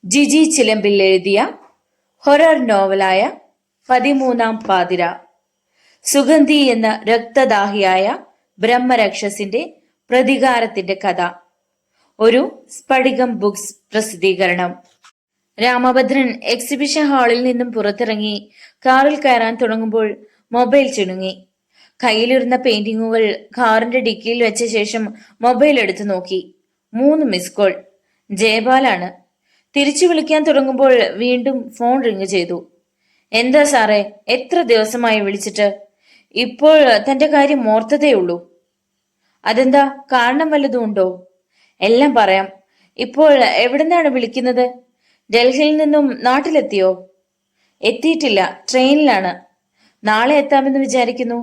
ജിജി ചിലമ്പിൽ എഴുതിയ ഹൊറർ നോവലായ 13-ാം പാതിര. സുഗന്ധി എന്ന രക്തദാഹിയായ ബ്രഹ്മരക്ഷസിന്റെ പ്രതികാരത്തിന്റെ കഥ. ഒരു സ്ഫടികം ബുക്സ് പ്രസിദ്ധീകരണം. രാമഭദ്രൻ എക്സിബിഷൻ ഹാളിൽ നിന്നും പുറത്തിറങ്ങി കാറിൽ കയറാൻ തുടങ്ങുമ്പോൾ മൊബൈൽ ചിണുങ്ങി. കയ്യിലിരുന്ന പെയിന്റിങ്ങുകൾ കാറിന്റെ ഡിക്കിയിൽ വെച്ച ശേഷം മൊബൈൽ എടുത്തു നോക്കി. 3 മിസ് കോൾ. ജയപാലാണ്. തിരിച്ചു വിളിക്കാൻ തുടങ്ങുമ്പോൾ വീണ്ടും ഫോൺ റിങ് ചെയ്തു. എന്താ സാറേ, എത്ര ദിവസമായി വിളിച്ചിട്ട്? ഇപ്പോൾ തന്റെ കാര്യം ഓർത്തതേയുള്ളൂ. അതെന്താ, കാരണം വല്ലതും ഉണ്ടോ? എല്ലാം പറയാം. ഇപ്പോൾ എവിടുന്നാണ് വിളിക്കുന്നത്? ഡൽഹിയിൽ നിന്നും നാട്ടിലെത്തിയോ? എത്തിയിട്ടില്ല, ട്രെയിനിലാണ്. നാളെ എത്താമെന്ന് വിചാരിക്കുന്നു.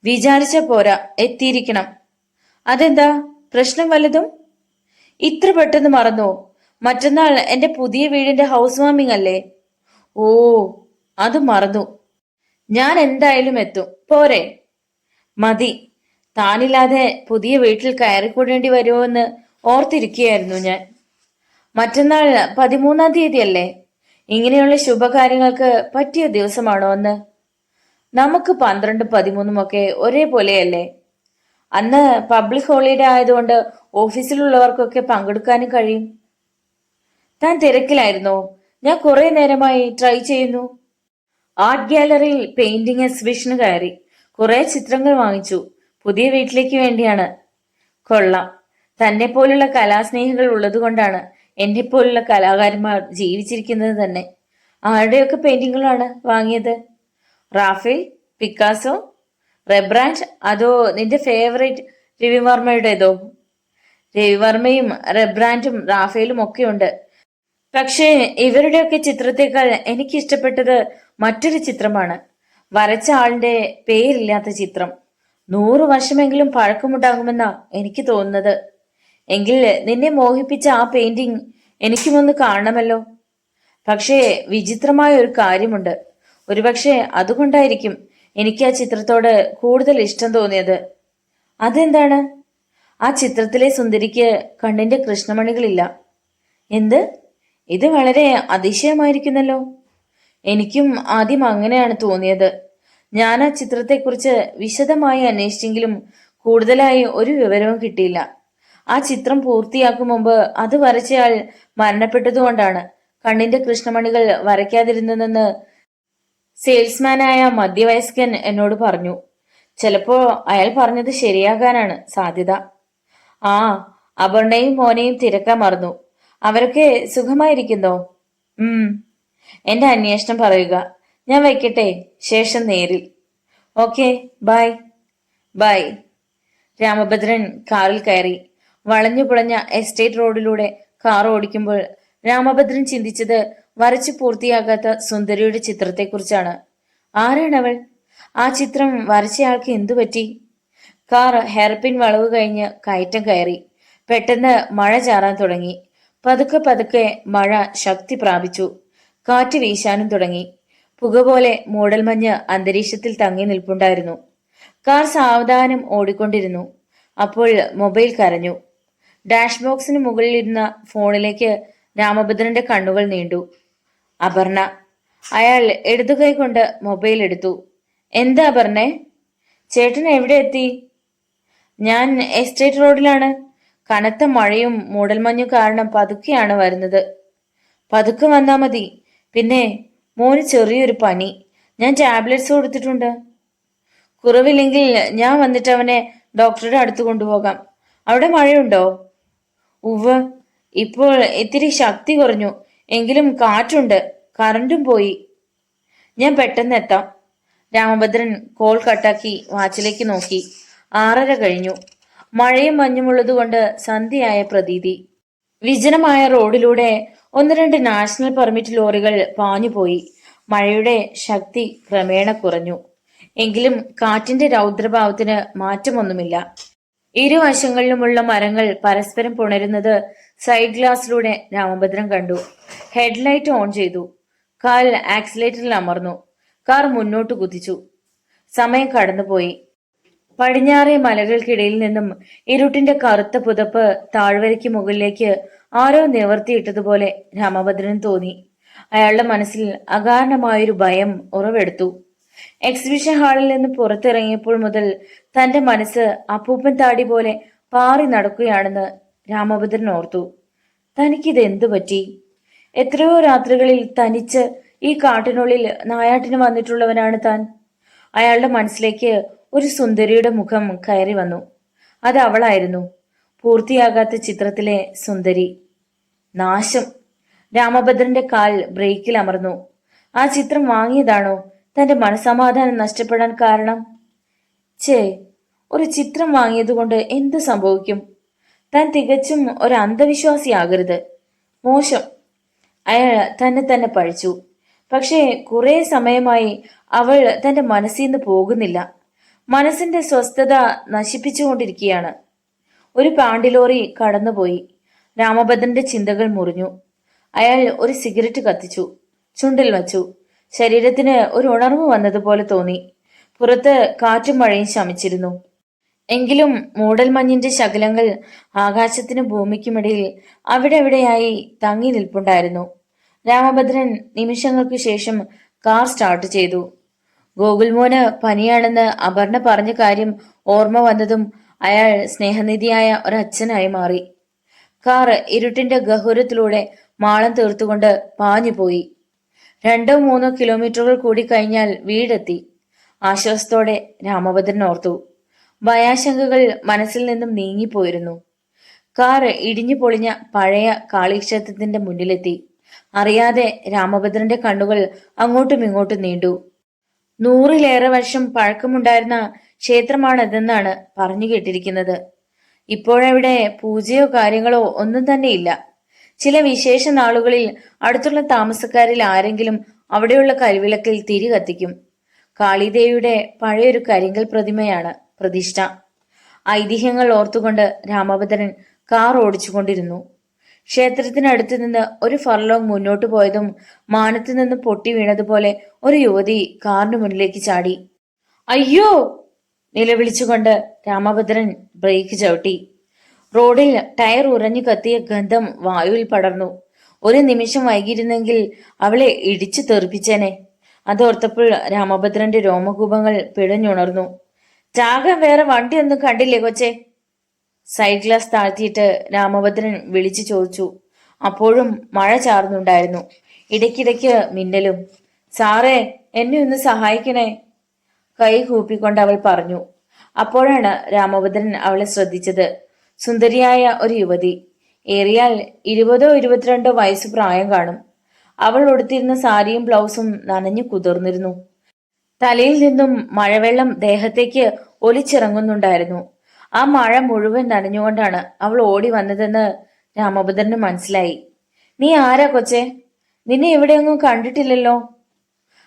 വിചാരിച്ച പോരാ, എത്തിയിരിക്കണം. അതെന്താ, പ്രശ്നം വല്ലതും? ഇത്ര പെട്ടെന്ന് മറന്നോ? മറ്റന്നാൾ എന്റെ പുതിയ വീടിന്റെ ഹൗസ് വാമിംഗ് അല്ലേ? ഓ, അത് മറന്നു. ഞാൻ എന്തായാലും എത്തും, പോരെ? മതി. താനില്ലാതെ പുതിയ വീട്ടിൽ കയറിക്കൂടേണ്ടി വരുമോ എന്ന് ഓർത്തിരിക്കുകയായിരുന്നു ഞാൻ. മറ്റന്നാൾ 13-ാം തീയതി അല്ലേ? ഇങ്ങനെയുള്ള ശുഭകാര്യങ്ങൾക്ക് പറ്റിയ ദിവസമാണോ അന്ന്? നമുക്ക് 12-ഉം 13-ഉം ഒക്കെ ഒരേപോലെയല്ലേ? അന്ന് പബ്ലിക് ഹോളിഡേ ആയതുകൊണ്ട് ഓഫീസിലുള്ളവർക്കൊക്കെ പങ്കെടുക്കാനും കഴിയും. താൻ തിരക്കിലായിരുന്നോ? ഞാൻ കുറെ നേരമായി ട്രൈ ചെയ്യുന്നു. ആർട്ട് ഗാലറിയിൽ പെയിന്റിംഗ് എക്സിബിഷന് കയറി. കുറെ ചിത്രങ്ങൾ വാങ്ങിച്ചു. പുതിയ വീട്ടിലേക്ക് വേണ്ടിയാണ്. കൊള്ളാം. തന്നെ പോലുള്ള കലാസ്നേഹികൾ ഉള്ളതുകൊണ്ടാണ് എന്നെ പോലുള്ള കലാകാരന്മാർ ജീവിച്ചിരിക്കുന്നത് തന്നെ. ആരുടെയൊക്കെ പെയിന്റിങ്ങുകളാണ് വാങ്ങിയത്? റാഫേൽ, പിക്കാസോ, റെബ്രാൻഡ്, അതോ നിന്റെ ഫേവറേറ്റ് രവിവർമ്മയുടേതോ? രവിവർമ്മയും റെബ്രാൻഡും റാഫേലും ഒക്കെ ഉണ്ട്. പക്ഷേ ഇവരുടെയൊക്കെ ചിത്രത്തേക്കാൾ എനിക്കിഷ്ടപ്പെട്ടത് മറ്റൊരു ചിത്രമാണ്. വരച്ച ആളിന്റെ പേരില്ലാത്ത ചിത്രം. 100 വർഷമെങ്കിലും പഴക്കമുണ്ടാകുമെന്നാ എനിക്ക് തോന്നുന്നത്. എങ്കിൽ നിന്നെ മോഹിപ്പിച്ച ആ പെയിന്റിംഗ് എനിക്കുമൊന്ന് കാണണമല്ലോ. പക്ഷേ വിചിത്രമായ ഒരു കാര്യമുണ്ട്. ഒരുപക്ഷെ അതുകൊണ്ടായിരിക്കും എനിക്ക് ആ ചിത്രത്തോട് കൂടുതൽ ഇഷ്ടം തോന്നിയത്. അതെന്താണ്? ആ ചിത്രത്തിലെ സുന്ദരിക്ക് കണ്ണിന്റെ കൃഷ്ണമണികളില്ല. എന്ത്? ഇത് വളരെ അതിശയമായിരിക്കുന്നല്ലോ. എനിക്കും ആദ്യം അങ്ങനെയാണ് തോന്നിയത്. ഞാൻ ആ ചിത്രത്തെക്കുറിച്ച് വിശദമായി അന്വേഷിച്ചെങ്കിലും കൂടുതലായി ഒരു വിവരവും കിട്ടിയില്ല. ആ ചിത്രം പൂർത്തിയാക്കും മുമ്പ് അത് വരച്ചയാൾ മരണപ്പെട്ടതുകൊണ്ടാണ് കണ്ണിന്റെ കൃഷ്ണമണികൾ വരയ്ക്കാതിരുന്നതെന്ന് സെയിൽസ്മാനായ മധ്യവയസ്കൻ എന്നോട് പറഞ്ഞു. ചിലപ്പോ അയാൾ പറഞ്ഞത് ശരിയാകാനാണ് സാധ്യത. ആ, അപർണയും മോനെയും തിരക്കാൻ മറന്നു. അവരൊക്കെ സുഖമായിരിക്കുന്നോ? എന്റെ അന്വേഷണം പറയുക. ഞാൻ വയ്ക്കട്ടെ, ശേഷം നേരിൽ. Okay, by. ബൈ. രാമഭദ്രൻ കാറിൽ കയറി. വളഞ്ഞു പുളഞ്ഞ എസ്റ്റേറ്റ് റോഡിലൂടെ കാർ ഓടിക്കുമ്പോൾ രാമഭദ്രൻ ചിന്തിച്ചത് വരച്ചു പൂർത്തിയാകാത്ത സുന്ദരിയുടെ ചിത്രത്തെക്കുറിച്ചാണ്. ആരാണവൾ? ആ ചിത്രം വരച്ചയാൾക്ക് എന്തു പറ്റി? കാർ ഹെയർപിൻ വളവ് കഴിഞ്ഞ് കയറ്റം കയറി. പെട്ടെന്ന് മഴ ചാറാൻ തുടങ്ങി. പതുക്കെ പതുക്കെ മഴ ശക്തി പ്രാപിച്ചു. കാറ്റ് വീശാനും തുടങ്ങി. പുക പോലെ മൂടൽമഞ്ഞ് അന്തരീക്ഷത്തിൽ തങ്ങി നിൽപ്പുണ്ടായിരുന്നു. കാർ സാവധാനം ഓടിക്കൊണ്ടിരുന്നു. അപ്പോൾ മൊബൈൽ കരഞ്ഞു. ഡാഷ് ബോക്സിന് മുകളിലിരുന്ന ഫോണിലേക്ക് രാമഭദ്രന്റെ കണ്ണുകൾ നീണ്ടു. അപർണ. അയാൾ ഇടതുകൈ കൊണ്ട് മൊബൈൽ എടുത്തു. എന്താ അപർണേ? ചേട്ടൻ എവിടെ എത്തി? ഞാൻ എസ്റ്റേറ്റ് റോഡിലാണ്. കനത്ത മഴയും മൂടൽമഞ്ഞും കാരണം പതുക്കെയാണ് വരുന്നത്. പതുക്കെ വന്നാ മതി. പിന്നെ മോന് ചെറിയൊരു പനി. ഞാൻ ടാബ്ലറ്റ്സ് കൊടുത്തിട്ടുണ്ട്. കുറവില്ലെങ്കിൽ ഞാൻ വന്നിട്ട് അവനെ ഡോക്ടറുടെ അടുത്ത് കൊണ്ടുപോകാം. അവിടെ മഴയുണ്ടോ? ഉവ്വ്, ഇപ്പോൾ ഇത്തിരി ശക്തി കുറഞ്ഞു. എങ്കിലും കാറ്റുണ്ട്. കറണ്ടും പോയി. ഞാൻ പെട്ടെന്ന് എത്താം. രാമഭദ്രൻ കോൾ കട്ടാക്കി വാച്ചിലേക്ക് നോക്കി. 6:30 കഴിഞ്ഞു. മഴയും മഞ്ഞുമുള്ളതുകൊണ്ട് സന്ധ്യയായ പ്രതീതി. വിജനമായ റോഡിലൂടെ 1-2 നാഷണൽ പെർമിറ്റ് ലോറികൾ പാഞ്ഞുപോയി. മഴയുടെ ശക്തി ക്രമേണ കുറഞ്ഞു. എങ്കിലും കാറ്റിന്റെ രൗദ്രഭാവത്തിന് മാറ്റമൊന്നുമില്ല. ഇരുവശങ്ങളിലുമുള്ള മരങ്ങൾ പരസ്പരം പുണരുന്നത് സൈഡ് ഗ്ലാസിലൂടെ രാമഭദ്രൻ കണ്ടു. ഹെഡ്ലൈറ്റ് ഓൺ ചെയ്തു. കാൽ ആക്സിലേറ്ററിൽ അമർന്നു. കാർ മുന്നോട്ട് കുതിച്ചു. സമയം കടന്നുപോയി. പടിഞ്ഞാറേ മലകൾക്കിടയിൽ നിന്നും ഇരുട്ടിന്റെ കറുത്ത പുതപ്പ് താഴ്വരയ്ക്ക് മുകളിലേക്ക് ആരോ നിവർത്തിയിട്ടതുപോലെ രാമഭദ്രന് തോന്നി. അയാളുടെ മനസ്സിൽ അകാരണമായൊരു ഭയം ഉറവെടുത്തു. എക്സിബിഷൻ ഹാളിൽ നിന്ന് പുറത്തിറങ്ങിയപ്പോൾ മുതൽ തന്റെ മനസ്സ് അപ്പൂപ്പൻ താടി പോലെ പാറി നടക്കുകയാണെന്ന് രാമഭദ്രൻ ഓർത്തു. തനിക്കിത് എന്തു പറ്റി? എത്രയോ രാത്രികളിൽ തനിച്ച് ഈ കാട്ടിനുള്ളിൽ നായാട്ടിന് വന്നിട്ടുള്ളവനാണ് താൻ. അയാളുടെ മനസ്സിലേക്ക് ഒരു സുന്ദരിയുടെ മുഖം കയറി വന്നു. അത് അവളായിരുന്നു, പൂർത്തിയാകാത്ത ചിത്രത്തിലെ സുന്ദരി. നാശം! രാമഭദ്രന്റെ കാൽ ബ്രേക്കിൽ അമർന്നു. ആ ചിത്രം വാങ്ങിയതാണോ തന്റെ മനസമാധാനം നഷ്ടപ്പെടാൻ കാരണം? ചേ, ഒരു ചിത്രം വാങ്ങിയതുകൊണ്ട് എന്ത് സംഭവിക്കും? താൻ തികച്ചും ഒരു അന്ധവിശ്വാസിയാകരുത്. മോശം! അയാൾ തന്നെ പഴിച്ചു. പക്ഷേ കുറെ സമയമായി അവൾ തന്റെ മനസ്സിൽ നിന്ന് പോകുന്നില്ല. മനസ്സിന്റെ സ്വസ്ഥത നശിപ്പിച്ചുകൊണ്ടിരിക്കുകയാണ്. ഒരു പാണ്ടിലോറി കടന്നുപോയി. രാമഭദ്രന്റെ ചിന്തകൾ മുറിഞ്ഞു. അയാൾ ഒരു സിഗരറ്റ് കത്തിച്ചു, ചുണ്ടിൽ വച്ചു. ശരീരത്തിന് ഒരു ഉണർവ് വന്നതുപോലെ തോന്നി. പുറത്ത് കാറ്റും മഴയും ശമിച്ചിരുന്നു. എങ്കിലും മൂടൽമഞ്ഞിന്റെ ശകലങ്ങൾ ആകാശത്തിനും ഭൂമിക്കുമിടയിൽ അവിടെ എവിടെയായി തങ്ങി നിൽപ്പുണ്ടായിരുന്നു. രാമഭദ്രൻ നിമിഷങ്ങൾക്കു ശേഷം കാർ സ്റ്റാർട്ട് ചെയ്തു. ഗോകുൽമോന് പനിയാണെന്ന് അപർണ പറഞ്ഞ കാര്യം ഓർമ്മ വന്നതും അയാൾ സ്നേഹനിധിയായ ഒരച്ഛനായി മാറി. കാർ ഇരുട്ടിന്റെ ഗഹൂരത്തിലൂടെ മാളം തീർത്തുകൊണ്ട് പാഞ്ഞുപോയി. 2-3 കിലോമീറ്ററുകൾ കൂടി കഴിഞ്ഞാൽ വീടെത്തി. ആശ്വാസത്തോടെ രാമഭദ്രൻ ഓർത്തു. ഭയാശങ്കകൾ മനസ്സിൽ നിന്നും നീങ്ങിപ്പോയിരുന്നു. കാർ ഇടിഞ്ഞു പൊളിഞ്ഞ പഴയ കാളിക്ഷേത്രത്തിന്റെ മുന്നിലെത്തി. അറിയാതെ രാമഭദ്രന്റെ കണ്ണുകൾ അങ്ങോട്ടും ഇങ്ങോട്ടും നീണ്ടു. 100-ലേറെ വർഷം പഴക്കമുണ്ടായിരുന്ന ക്ഷേത്രമാണതെന്നാണ് പറഞ്ഞു കേട്ടിരിക്കുന്നത്. ഇപ്പോഴവിടെ പൂജയോ കാര്യങ്ങളോ ഒന്നും തന്നെ ഇല്ല. ചില വിശേഷ നാളുകളിൽ അടുത്തുള്ള താമസക്കാരിൽ ആരെങ്കിലും അവിടെയുള്ള കരിവിളക്കിൽ തിരി കത്തിക്കും. കാളിദേവിയുടെ പഴയൊരു കരിങ്കൽ പ്രതിമയാണ് പ്രതിഷ്ഠ. ഐതിഹ്യങ്ങൾ ഓർത്തുകൊണ്ട് രാമഭദ്രൻ കാർ ഓടിച്ചുകൊണ്ടിരുന്നു. ക്ഷേത്രത്തിനടുത്ത് നിന്ന് ഒരു ഫർലോങ് മുന്നോട്ട് പോയതും മാനത്ത് നിന്ന് പൊട്ടി വീണതുപോലെ ഒരു യുവതി കാറിന് മുന്നിലേക്ക് ചാടി. അയ്യോ! നിലവിളിച്ചുകൊണ്ട് രാമഭദ്രൻ ബ്രേക്ക് ചവിട്ടി. റോഡിൽ ടയർ ഉറഞ്ഞു കത്തിയ ഗന്ധം വായുവിൽ പടർന്നു. ഒരു നിമിഷം വൈകിയിരുന്നെങ്കിൽ അവളെ ഇടിച്ചു തെറിപ്പിച്ചേനെ. അതോർത്തപ്പോൾ രാമഭദ്രന്റെ രോമകൂപങ്ങൾ പിടഞ്ഞുണർന്നു. ചാകാൻ വേറെ വണ്ടിയൊന്നും കണ്ടില്ലേ കൊച്ചേ? സൈഡ് ഗ്ലാസ് താഴ്ത്തിയിട്ട് രാമഭദ്രൻ വിളിച്ചു ചോദിച്ചു. അപ്പോഴും മഴ ചാർന്നുണ്ടായിരുന്നു. ഇടയ്ക്കിടയ്ക്ക് മിന്നലും. സാറേ, എന്നെ ഒന്ന് സഹായിക്കണേ, കൈ കൂപ്പിക്കൊണ്ട് അവൾ പറഞ്ഞു. അപ്പോഴാണ് രാമഭദ്രൻ അവളെ ശ്രദ്ധിച്ചത്. സുന്ദരിയായ ഒരു യുവതി. ഏറിയാൽ 20-22 വയസ്സ് പ്രായം കാണും. അവൾ ഉടുത്തിരുന്ന സാരിയും ബ്ലൗസും നനഞ്ഞു കുതിർന്നിരുന്നു. തലയിൽ നിന്നും മഴവെള്ളം ദേഹത്തേക്ക് ഒലിച്ചിറങ്ങുന്നുണ്ടായിരുന്നു. ആ മഴ മുഴുവൻ നനഞ്ഞുകൊണ്ടാണ് അവൾ ഓടി വന്നതെന്ന് രാമഭദ്രന് മനസ്സിലായി. നീ ആരാ കൊച്ചേ? നിന്നെ എവിടെയൊന്നും കണ്ടിട്ടില്ലല്ലോ.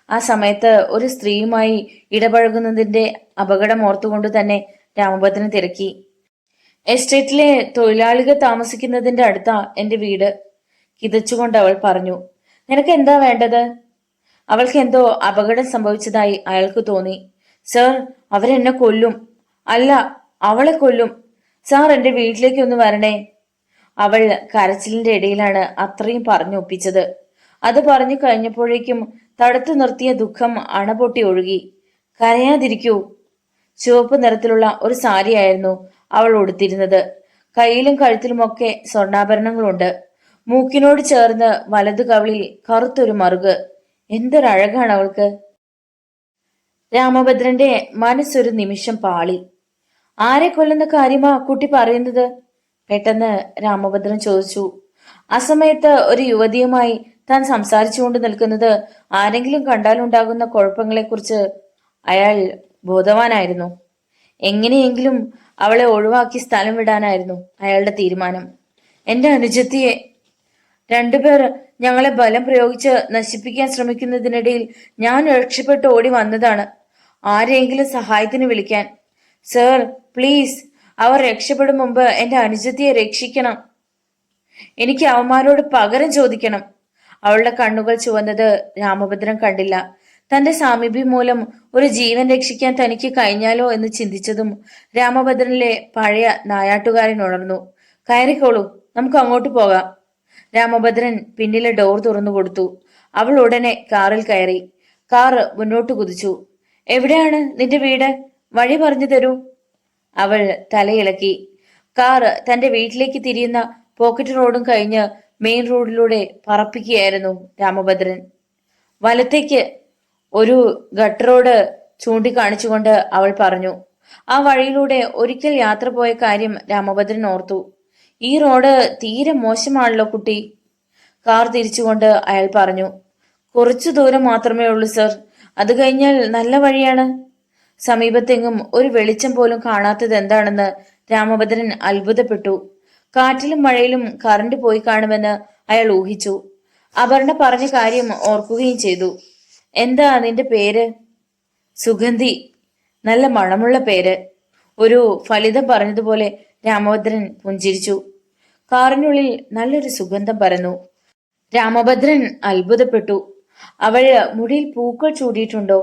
ആ സമയത്ത് ഒരു സ്ത്രീയുമായി ഇടപഴകുന്നതിന്റെ അപകടം ഓർത്തുകൊണ്ട് തന്നെ രാമഭദ്രൻ തിരക്കി. എസ്റ്റേറ്റിലെ തൊഴിലാളികൾ താമസിക്കുന്നതിന്റെ അടുത്താ എന്റെ വീട്, കിതച്ചുകൊണ്ട് അവൾ പറഞ്ഞു. നിനക്ക് എന്താ വേണ്ടത്? അവൾക്ക് എന്തോ അപകടം സംഭവിച്ചതായി അയാൾക്ക് തോന്നി. സർ, അവരെന്നെ കൊല്ലും. അല്ല, അവളെ കൊല്ലും. സാർ എന്റെ വീട്ടിലേക്ക് ഒന്ന് വരണേ. അവൾ കരച്ചിലിന്റെ ഇടയിലാണ് അത്രയും പറഞ്ഞൊപ്പിച്ചത്. അത് പറഞ്ഞു കഴിഞ്ഞപ്പോഴേക്കും തടുത്തു നിർത്തിയ ദുഃഖം അണപൊട്ടി ഒഴുകി. കരയാതിരിക്കൂ. ചുവപ്പ് നിറത്തിലുള്ള ഒരു സാരിയായിരുന്നു അവൾ ഉടുത്തിരുന്നത്. കയ്യിലും കഴുത്തിലുമൊക്കെ സ്വർണ്ണാഭരണങ്ങളുണ്ട്. മൂക്കിനോട് ചേർന്ന് വലതു കവിളിൽ കറുത്തൊരു മറുക്. എന്തൊരഴകാണ് അവൾക്ക്! രാമഭദ്രന്റെ മനസ്സൊരു നിമിഷം പാളി. ആരെ കൊല്ലുന്ന കാര്യമാ കുട്ടി പറയുന്നത്? പെട്ടെന്ന് രാമഭദ്രൻ ചോദിച്ചു. ആ സമയത്ത് ഒരു യുവതിയുമായി താൻ സംസാരിച്ചുകൊണ്ട് നിൽക്കുന്നത് ആരെങ്കിലും കണ്ടാലുണ്ടാകുന്ന കുഴപ്പങ്ങളെക്കുറിച്ച് അയാൾ ബോധവാനായിരുന്നു. എങ്ങനെയെങ്കിലും അവളെ ഒഴിവാക്കി സ്ഥലം വിടാനായിരുന്നു അയാളുടെ തീരുമാനം. എന്റെ അനുജത്തിയെ 2 പേർ ഞങ്ങളെ ബലം പ്രയോഗിച്ച് നശിപ്പിക്കാൻ ശ്രമിക്കുന്നതിനിടയിൽ ഞാൻ രക്ഷപ്പെട്ട് ഓടി വന്നതാണ്. ആരെയെങ്കിലും സഹായത്തിന് വിളിക്കാൻ. സർ, പ്ലീസ്, അവർ രക്ഷപ്പെടും മുമ്പ് എന്റെ അനുജത്തിയെ രക്ഷിക്കണം. എനിക്ക് അവന്മാരോട് പകരം ചോദിക്കണം. അവളുടെ കണ്ണുകൾ ചുവന്നത് രാമഭദ്രൻ കണ്ടില്ല. തന്റെ സാമീപ്യം മൂലം ഒരു ജീവൻ രക്ഷിക്കാൻ തനിക്ക് കഴിഞ്ഞാലോ എന്ന് ചിന്തിച്ചതും രാമഭദ്രനിലെ പഴയ നായാട്ടുകാരൻ ഉണർന്നു. കയറിക്കോളൂ, നമുക്ക് അങ്ങോട്ട് പോകാം. രാമഭദ്രൻ പിന്നിലെ ഡോർ തുറന്നു കൊടുത്തു. അവൾ ഉടനെ കാറിൽ കയറി. കാർ മുന്നോട്ട് കുതിച്ചു. എവിടെയാണ് നിന്റെ വീട്? വഴി പറഞ്ഞു തരൂ. അവൾ തലയിളക്കി. കാർ തന്റെ വീട്ടിലേക്ക് തിരിയുന്ന പോക്കറ്റ് റോഡും കഴിഞ്ഞ് മെയിൻ റോഡിലൂടെ പറപ്പിക്കുകയായിരുന്നു രാമഭദ്രൻ. വലത്തേക്ക്, ഒരു ഗട്ടർ റോഡ് ചൂണ്ടിക്കാണിച്ചുകൊണ്ട് അവൾ പറഞ്ഞു. ആ വഴിയിലൂടെ ഒരിക്കൽ യാത്ര പോയ കാര്യം രാമഭദ്രൻ ഓർത്തു. ഈ റോഡ് തീരെ മോശമാണല്ലോ കുട്ടി. കാർ തിരിച്ചുകൊണ്ട് അയാൾ പറഞ്ഞു. കുറച്ചു ദൂരം മാത്രമേ ഉള്ളൂ സർ, അത് കഴിഞ്ഞാൽ നല്ല വഴിയാണ്. സമീപത്തെങ്ങും ഒരു വെളിച്ചം പോലും കാണാത്തത് എന്താണെന്ന് രാമഭദ്രൻ അത്ഭുതപ്പെട്ടു. കാറ്റിലും മഴയിലും കറണ്ട് പോയി കാണുമെന്ന് അയാൾ ഊഹിച്ചു. അപർണ പറഞ്ഞ കാര്യം ഓർക്കുകയും ചെയ്തു. എന്താ നിന്റെ പേര്? സുഗന്ധി. നല്ല മണമുള്ള പേര്. ഒരു ഫലിതം പറഞ്ഞതുപോലെ രാമഭദ്രൻ പുഞ്ചിരിച്ചു. കാറിനുള്ളിൽ നല്ലൊരു സുഗന്ധം പരന്നു. രാമഭദ്രൻ അത്ഭുതപ്പെട്ടു. അവൾ മുടിയിൽ പൂക്കൾ ചൂടിയിട്ടുണ്ടോ?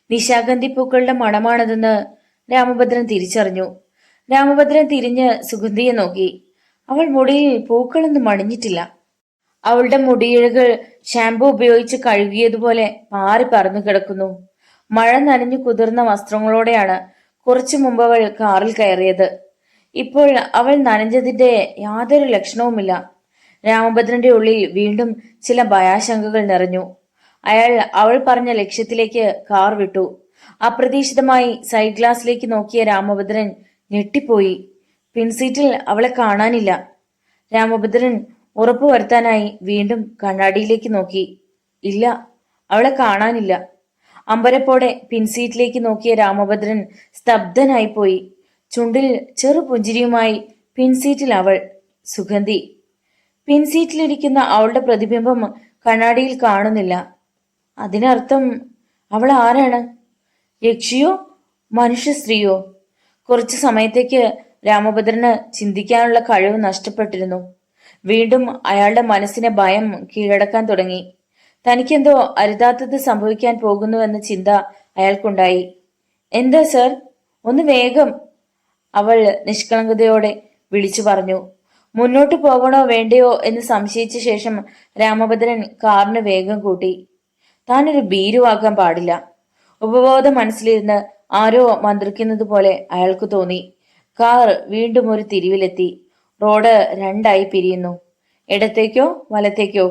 നിശാഗന്ധി പൂക്കളുടെ മണമാണതെന്ന് രാമഭദ്രൻ തിരിച്ചറിഞ്ഞു. രാമഭദ്രൻ തിരിഞ്ഞ് സുഗന്ധിയെ നോക്കി. അവൾ മുടിയിൽ പൂക്കളൊന്നും അണിഞ്ഞിട്ടില്ല. അവളുടെ മുടിയിഴകൾ ഷാമ്പു ഉപയോഗിച്ച് കഴുകിയതുപോലെ പാറി പറന്നു കിടക്കുന്നു. മഴ നനഞ്ഞു കുതിർന്ന വസ്ത്രങ്ങളോടെയാണ് കുറച്ചു മുമ്പ് അവൾ കാറിൽ കയറിയത്. ഇപ്പോൾ അവൾ നനഞ്ഞതിന്റെ യാതൊരു ലക്ഷണവുമില്ല. രാമഭദ്രന്റെ ഉള്ളിൽ വീണ്ടും ചില ഭയാശങ്കകൾ നിറഞ്ഞു. അയാൾ അവൾ പറഞ്ഞ ലക്ഷ്യത്തിലേക്ക് കാർ വിട്ടു. അപ്രതീക്ഷിതമായി സൈഡ് ഗ്ലാസിലേക്ക് നോക്കിയ രാമഭദ്രൻ ഞെട്ടിപ്പോയി. പിൻസീറ്റിൽ അവളെ കാണാനില്ല. രാമഭദ്രൻ ഉറപ്പുവരുത്താനായി വീണ്ടും കണ്ണാടിയിലേക്ക് നോക്കി. ഇല്ല, അവളെ കാണാനില്ല. അമ്പരപ്പോടെ പിൻസീറ്റിലേക്ക് നോക്കിയ രാമഭദ്രൻ സ്തബ്ധനായിപ്പോയി. ചുണ്ടിൽ ചെറു പുഞ്ചിരിയുമായി പിൻസീറ്റിൽ അവൾ, സുഗന്ധി. പിൻസീറ്റിലിരിക്കുന്ന അവളുടെ പ്രതിബിംബം കണ്ണാടിയിൽ കാണുന്നില്ല. അതിനർത്ഥം അവൾ ആരാണ്? യക്ഷിയോ മനുഷ്യ സ്ത്രീയോ? കുറച്ചു സമയത്തേക്ക് രാമഭദ്രന് ചിന്തിക്കാനുള്ള കഴിവ് നഷ്ടപ്പെട്ടിരുന്നു. വീണ്ടും അയാളുടെ മനസ്സിനെ ഭയം കീഴടക്കാൻ തുടങ്ങി. തനിക്കെന്തോ അരുതാത്തത് സംഭവിക്കാൻ പോകുന്നുവെന്ന ചിന്ത അയാൾക്കുണ്ടായി. എന്താ സർ, ഒന്ന് വേഗം, അവൾ നിഷ്കളങ്കതയോടെ വിളിച്ചു പറഞ്ഞു. മുന്നോട്ട് പോകണോ വേണ്ടയോ എന്ന് സംശയിച്ച ശേഷം രാമഭദ്രൻ കാറിന് വേഗം കൂട്ടി. താനൊരു ഭീരുവാകാൻ പാടില്ല. ഉപബോധ മനസ്സിലിരുന്ന് ആരോ മന്ത്രിക്കുന്നത് പോലെ അയാൾക്ക് തോന്നി. കാർ വീണ്ടും ഒരു തിരിവിലെത്തി. റോഡ് രണ്ടായി പിരിയുന്നു. ഇടത്തേക്കോ വലത്തേക്കോ?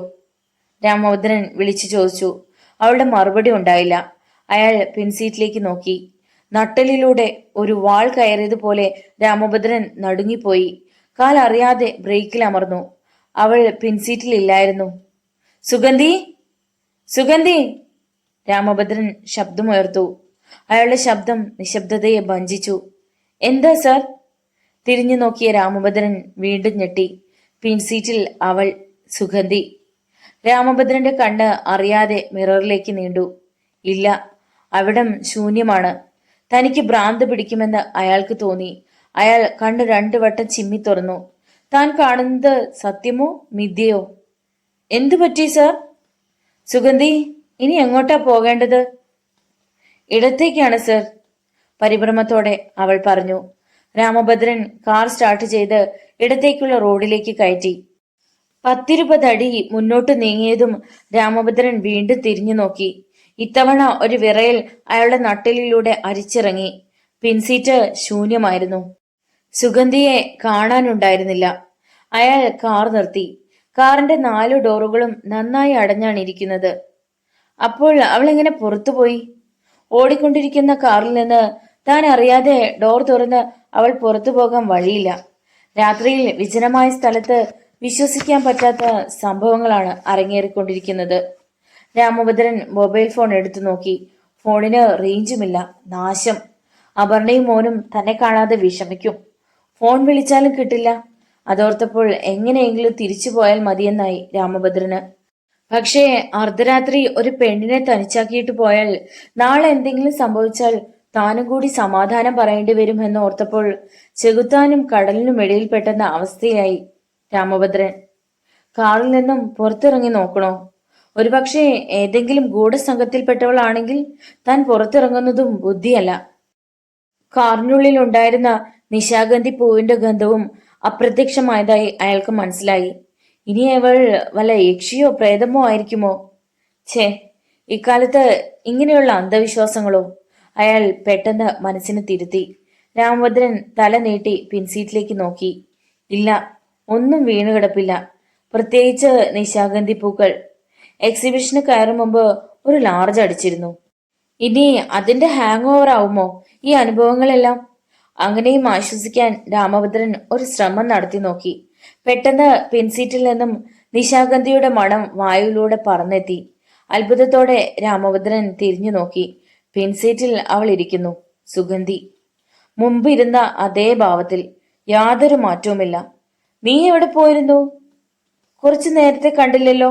രാമഭദ്രൻ വിളിച്ചു ചോദിച്ചു. അവളുടെ മറുപടി ഉണ്ടായില്ല. അയാൾ പിൻസീറ്റിലേക്ക് നോക്കി. നട്ടലിലൂടെ ഒരു വാൾ കയറിയതുപോലെ രാമഭദ്രൻ നടുങ്ങിപ്പോയി. കാൽ അറിയാതെ ബ്രേക്കിൽ അമർന്നു. അവൾ പിൻസീറ്റിൽ ഇല്ലായിരുന്നു. സുഗന്ധി, സുഗന്ധി! രാമഭദ്രൻ ശബ്ദമുയർത്തു. അയാളുടെ ശബ്ദം നിശബ്ദതയെ ഭഞ്ജിച്ചു. എന്താ സർ? തിരിഞ്ഞു നോക്കിയ രാമഭദ്രൻ വീണ്ടും ഞെട്ടി. പിൻസീറ്റിൽ അവൾ, സുഗന്ധി. രാമഭദ്രന്റെ കണ്ണ് അറിയാതെ മിററിലേക്ക് നീണ്ടു. ഇല്ല, അവിടം ശൂന്യമാണ്. തനിക്ക് ഭ്രാന്ത് പിടിക്കുമെന്ന് അയാൾക്ക് തോന്നി. അയാൾ കണ്ണ് രണ്ടു വട്ടം ചിമ്മി തുറന്നു. താൻ കാണുന്നത് സത്യമോ മിഥ്യയോ? എന്തു പറ്റി സർ? സുഗന്ധി, ഇനി എങ്ങോട്ടാ പോകേണ്ടത്? ഇടത്തേക്കാണ് സർ, പരിഭ്രമത്തോടെ അവൾ പറഞ്ഞു. രാമഭദ്രൻ കാർ സ്റ്റാർട്ട് ചെയ്ത് ഇടത്തേക്കുള്ള റോഡിലേക്ക് കയറ്റി. 10-20 അടി മുന്നോട്ട് നീങ്ങിയതും രാമഭദ്രൻ വീണ്ടും തിരിഞ്ഞു നോക്കി. ഇത്തവണ ഒരു വിറയൽ അയാളുടെ നട്ടലിലൂടെ അരിച്ചിറങ്ങി. പിൻസീറ്റ് ശൂന്യമായിരുന്നു. സുഗന്ധിയെ കാണാനുണ്ടായിരുന്നില്ല. അയാൾ കാർ നിർത്തി. കാറിന്റെ 4 ഡോറുകളും നന്നായി അടഞ്ഞാണ് ഇരിക്കുന്നത്. അപ്പോൾ അവൾ എങ്ങനെ പുറത്തുപോയി? ഓടിക്കൊണ്ടിരിക്കുന്ന കാറിൽ നിന്ന് താൻ അറിയാതെ ഡോർ തുറന്ന് അവൾ പുറത്തു പോകാൻ വഴിയില്ല. രാത്രിയിൽ വിജനമായ സ്ഥലത്ത് വിശ്വസിക്കാൻ പറ്റാത്ത സംഭവങ്ങളാണ് അരങ്ങേറിക്കൊണ്ടിരിക്കുന്നത്. രാമഭദ്രൻ മൊബൈൽ ഫോൺ എടുത്തു നോക്കി. ഫോണിന് റേഞ്ചുമില്ല. നാശം. അപർണയും മോനും തന്നെ കാണാതെ വിഷമിക്കും. ഫോൺ വിളിച്ചാലും കിട്ടില്ല. അതോർത്തപ്പോൾ എങ്ങനെയെങ്കിലും തിരിച്ചു പോയാൽ മതിയെന്നായി രാമഭദ്രന്. പക്ഷേ അർദ്ധരാത്രി ഒരു പെണ്ണിനെ തനിച്ചാക്കിയിട്ട് പോയാൽ നാളെ എന്തെങ്കിലും സംഭവിച്ചാൽ താനും കൂടി സമാധാനം പറയേണ്ടി വരും എന്ന് ഓർത്തപ്പോൾ ചെകുത്താനും കടലിനും ഇടയിൽ പെട്ടെന്ന അവസ്ഥയായി രാമഭദ്രൻ. കാറിൽ നിന്നും പുറത്തിറങ്ങി നോക്കണോ? ഒരുപക്ഷെ ഏതെങ്കിലും ഗൂഢസംഘത്തിൽപ്പെട്ടവളാണെങ്കിൽ താൻ പുറത്തിറങ്ങുന്നതും ബുദ്ധിയല്ല. കാറിനുള്ളിൽ ഉണ്ടായിരുന്ന നിശാഗന്ധി പൂവിന്റെ ഗന്ധവും അപ്രത്യക്ഷമായതായി അയാൾക്ക് മനസ്സിലായി. ഇനി അവൾ വല്ല യക്ഷിയോ പ്രേതമോ ആയിരിക്കുമോ? ഛേ, ഇക്കാലത്ത് ഇങ്ങനെയുള്ള അന്ധവിശ്വാസങ്ങളോ? അയാൾ പെട്ടെന്ന് മനസ്സിന് തിരുത്തി. രാമഭദ്രൻ തല നീട്ടി പിൻസീറ്റിലേക്ക് നോക്കി. ഇല്ല, ഒന്നും വീണു കിടപ്പില്ല. പ്രത്യേകിച്ച് നിശാഗന്ധി പൂക്കൾ. എക്സിബിഷന് കയറും മുമ്പ് ഒരു ലാർജ് അടിച്ചിരുന്നു. ഇനി അതിന്റെ ഹാങ് ഓവർ ആവുമോ ഈ അനുഭവങ്ങളെല്ലാം? അങ്ങനെയും ആശ്വസിക്കാൻ രാമഭദ്രൻ ഒരു ശ്രമം നടത്തി നോക്കി. പെട്ടെന്ന് പിൻസീറ്റിൽ നിന്നും നിശാഗന്ധിയുടെ മണം വായുവിലൂടെ പറന്നെത്തി. അത്ഭുതത്തോടെ രാമഭദ്രൻ തിരിഞ്ഞു നോക്കി. പിൻസീറ്റിൽ അവൾ ഇരിക്കുന്നു. സുഗന്ധി. മുമ്പ് ഇരുന്ന അതേ ഭാവത്തിൽ, യാതൊരു മാറ്റവുമില്ല. നീ എവിടെ പോയിരുന്നു? കുറച്ചു നേരത്തെ കണ്ടില്ലല്ലോ.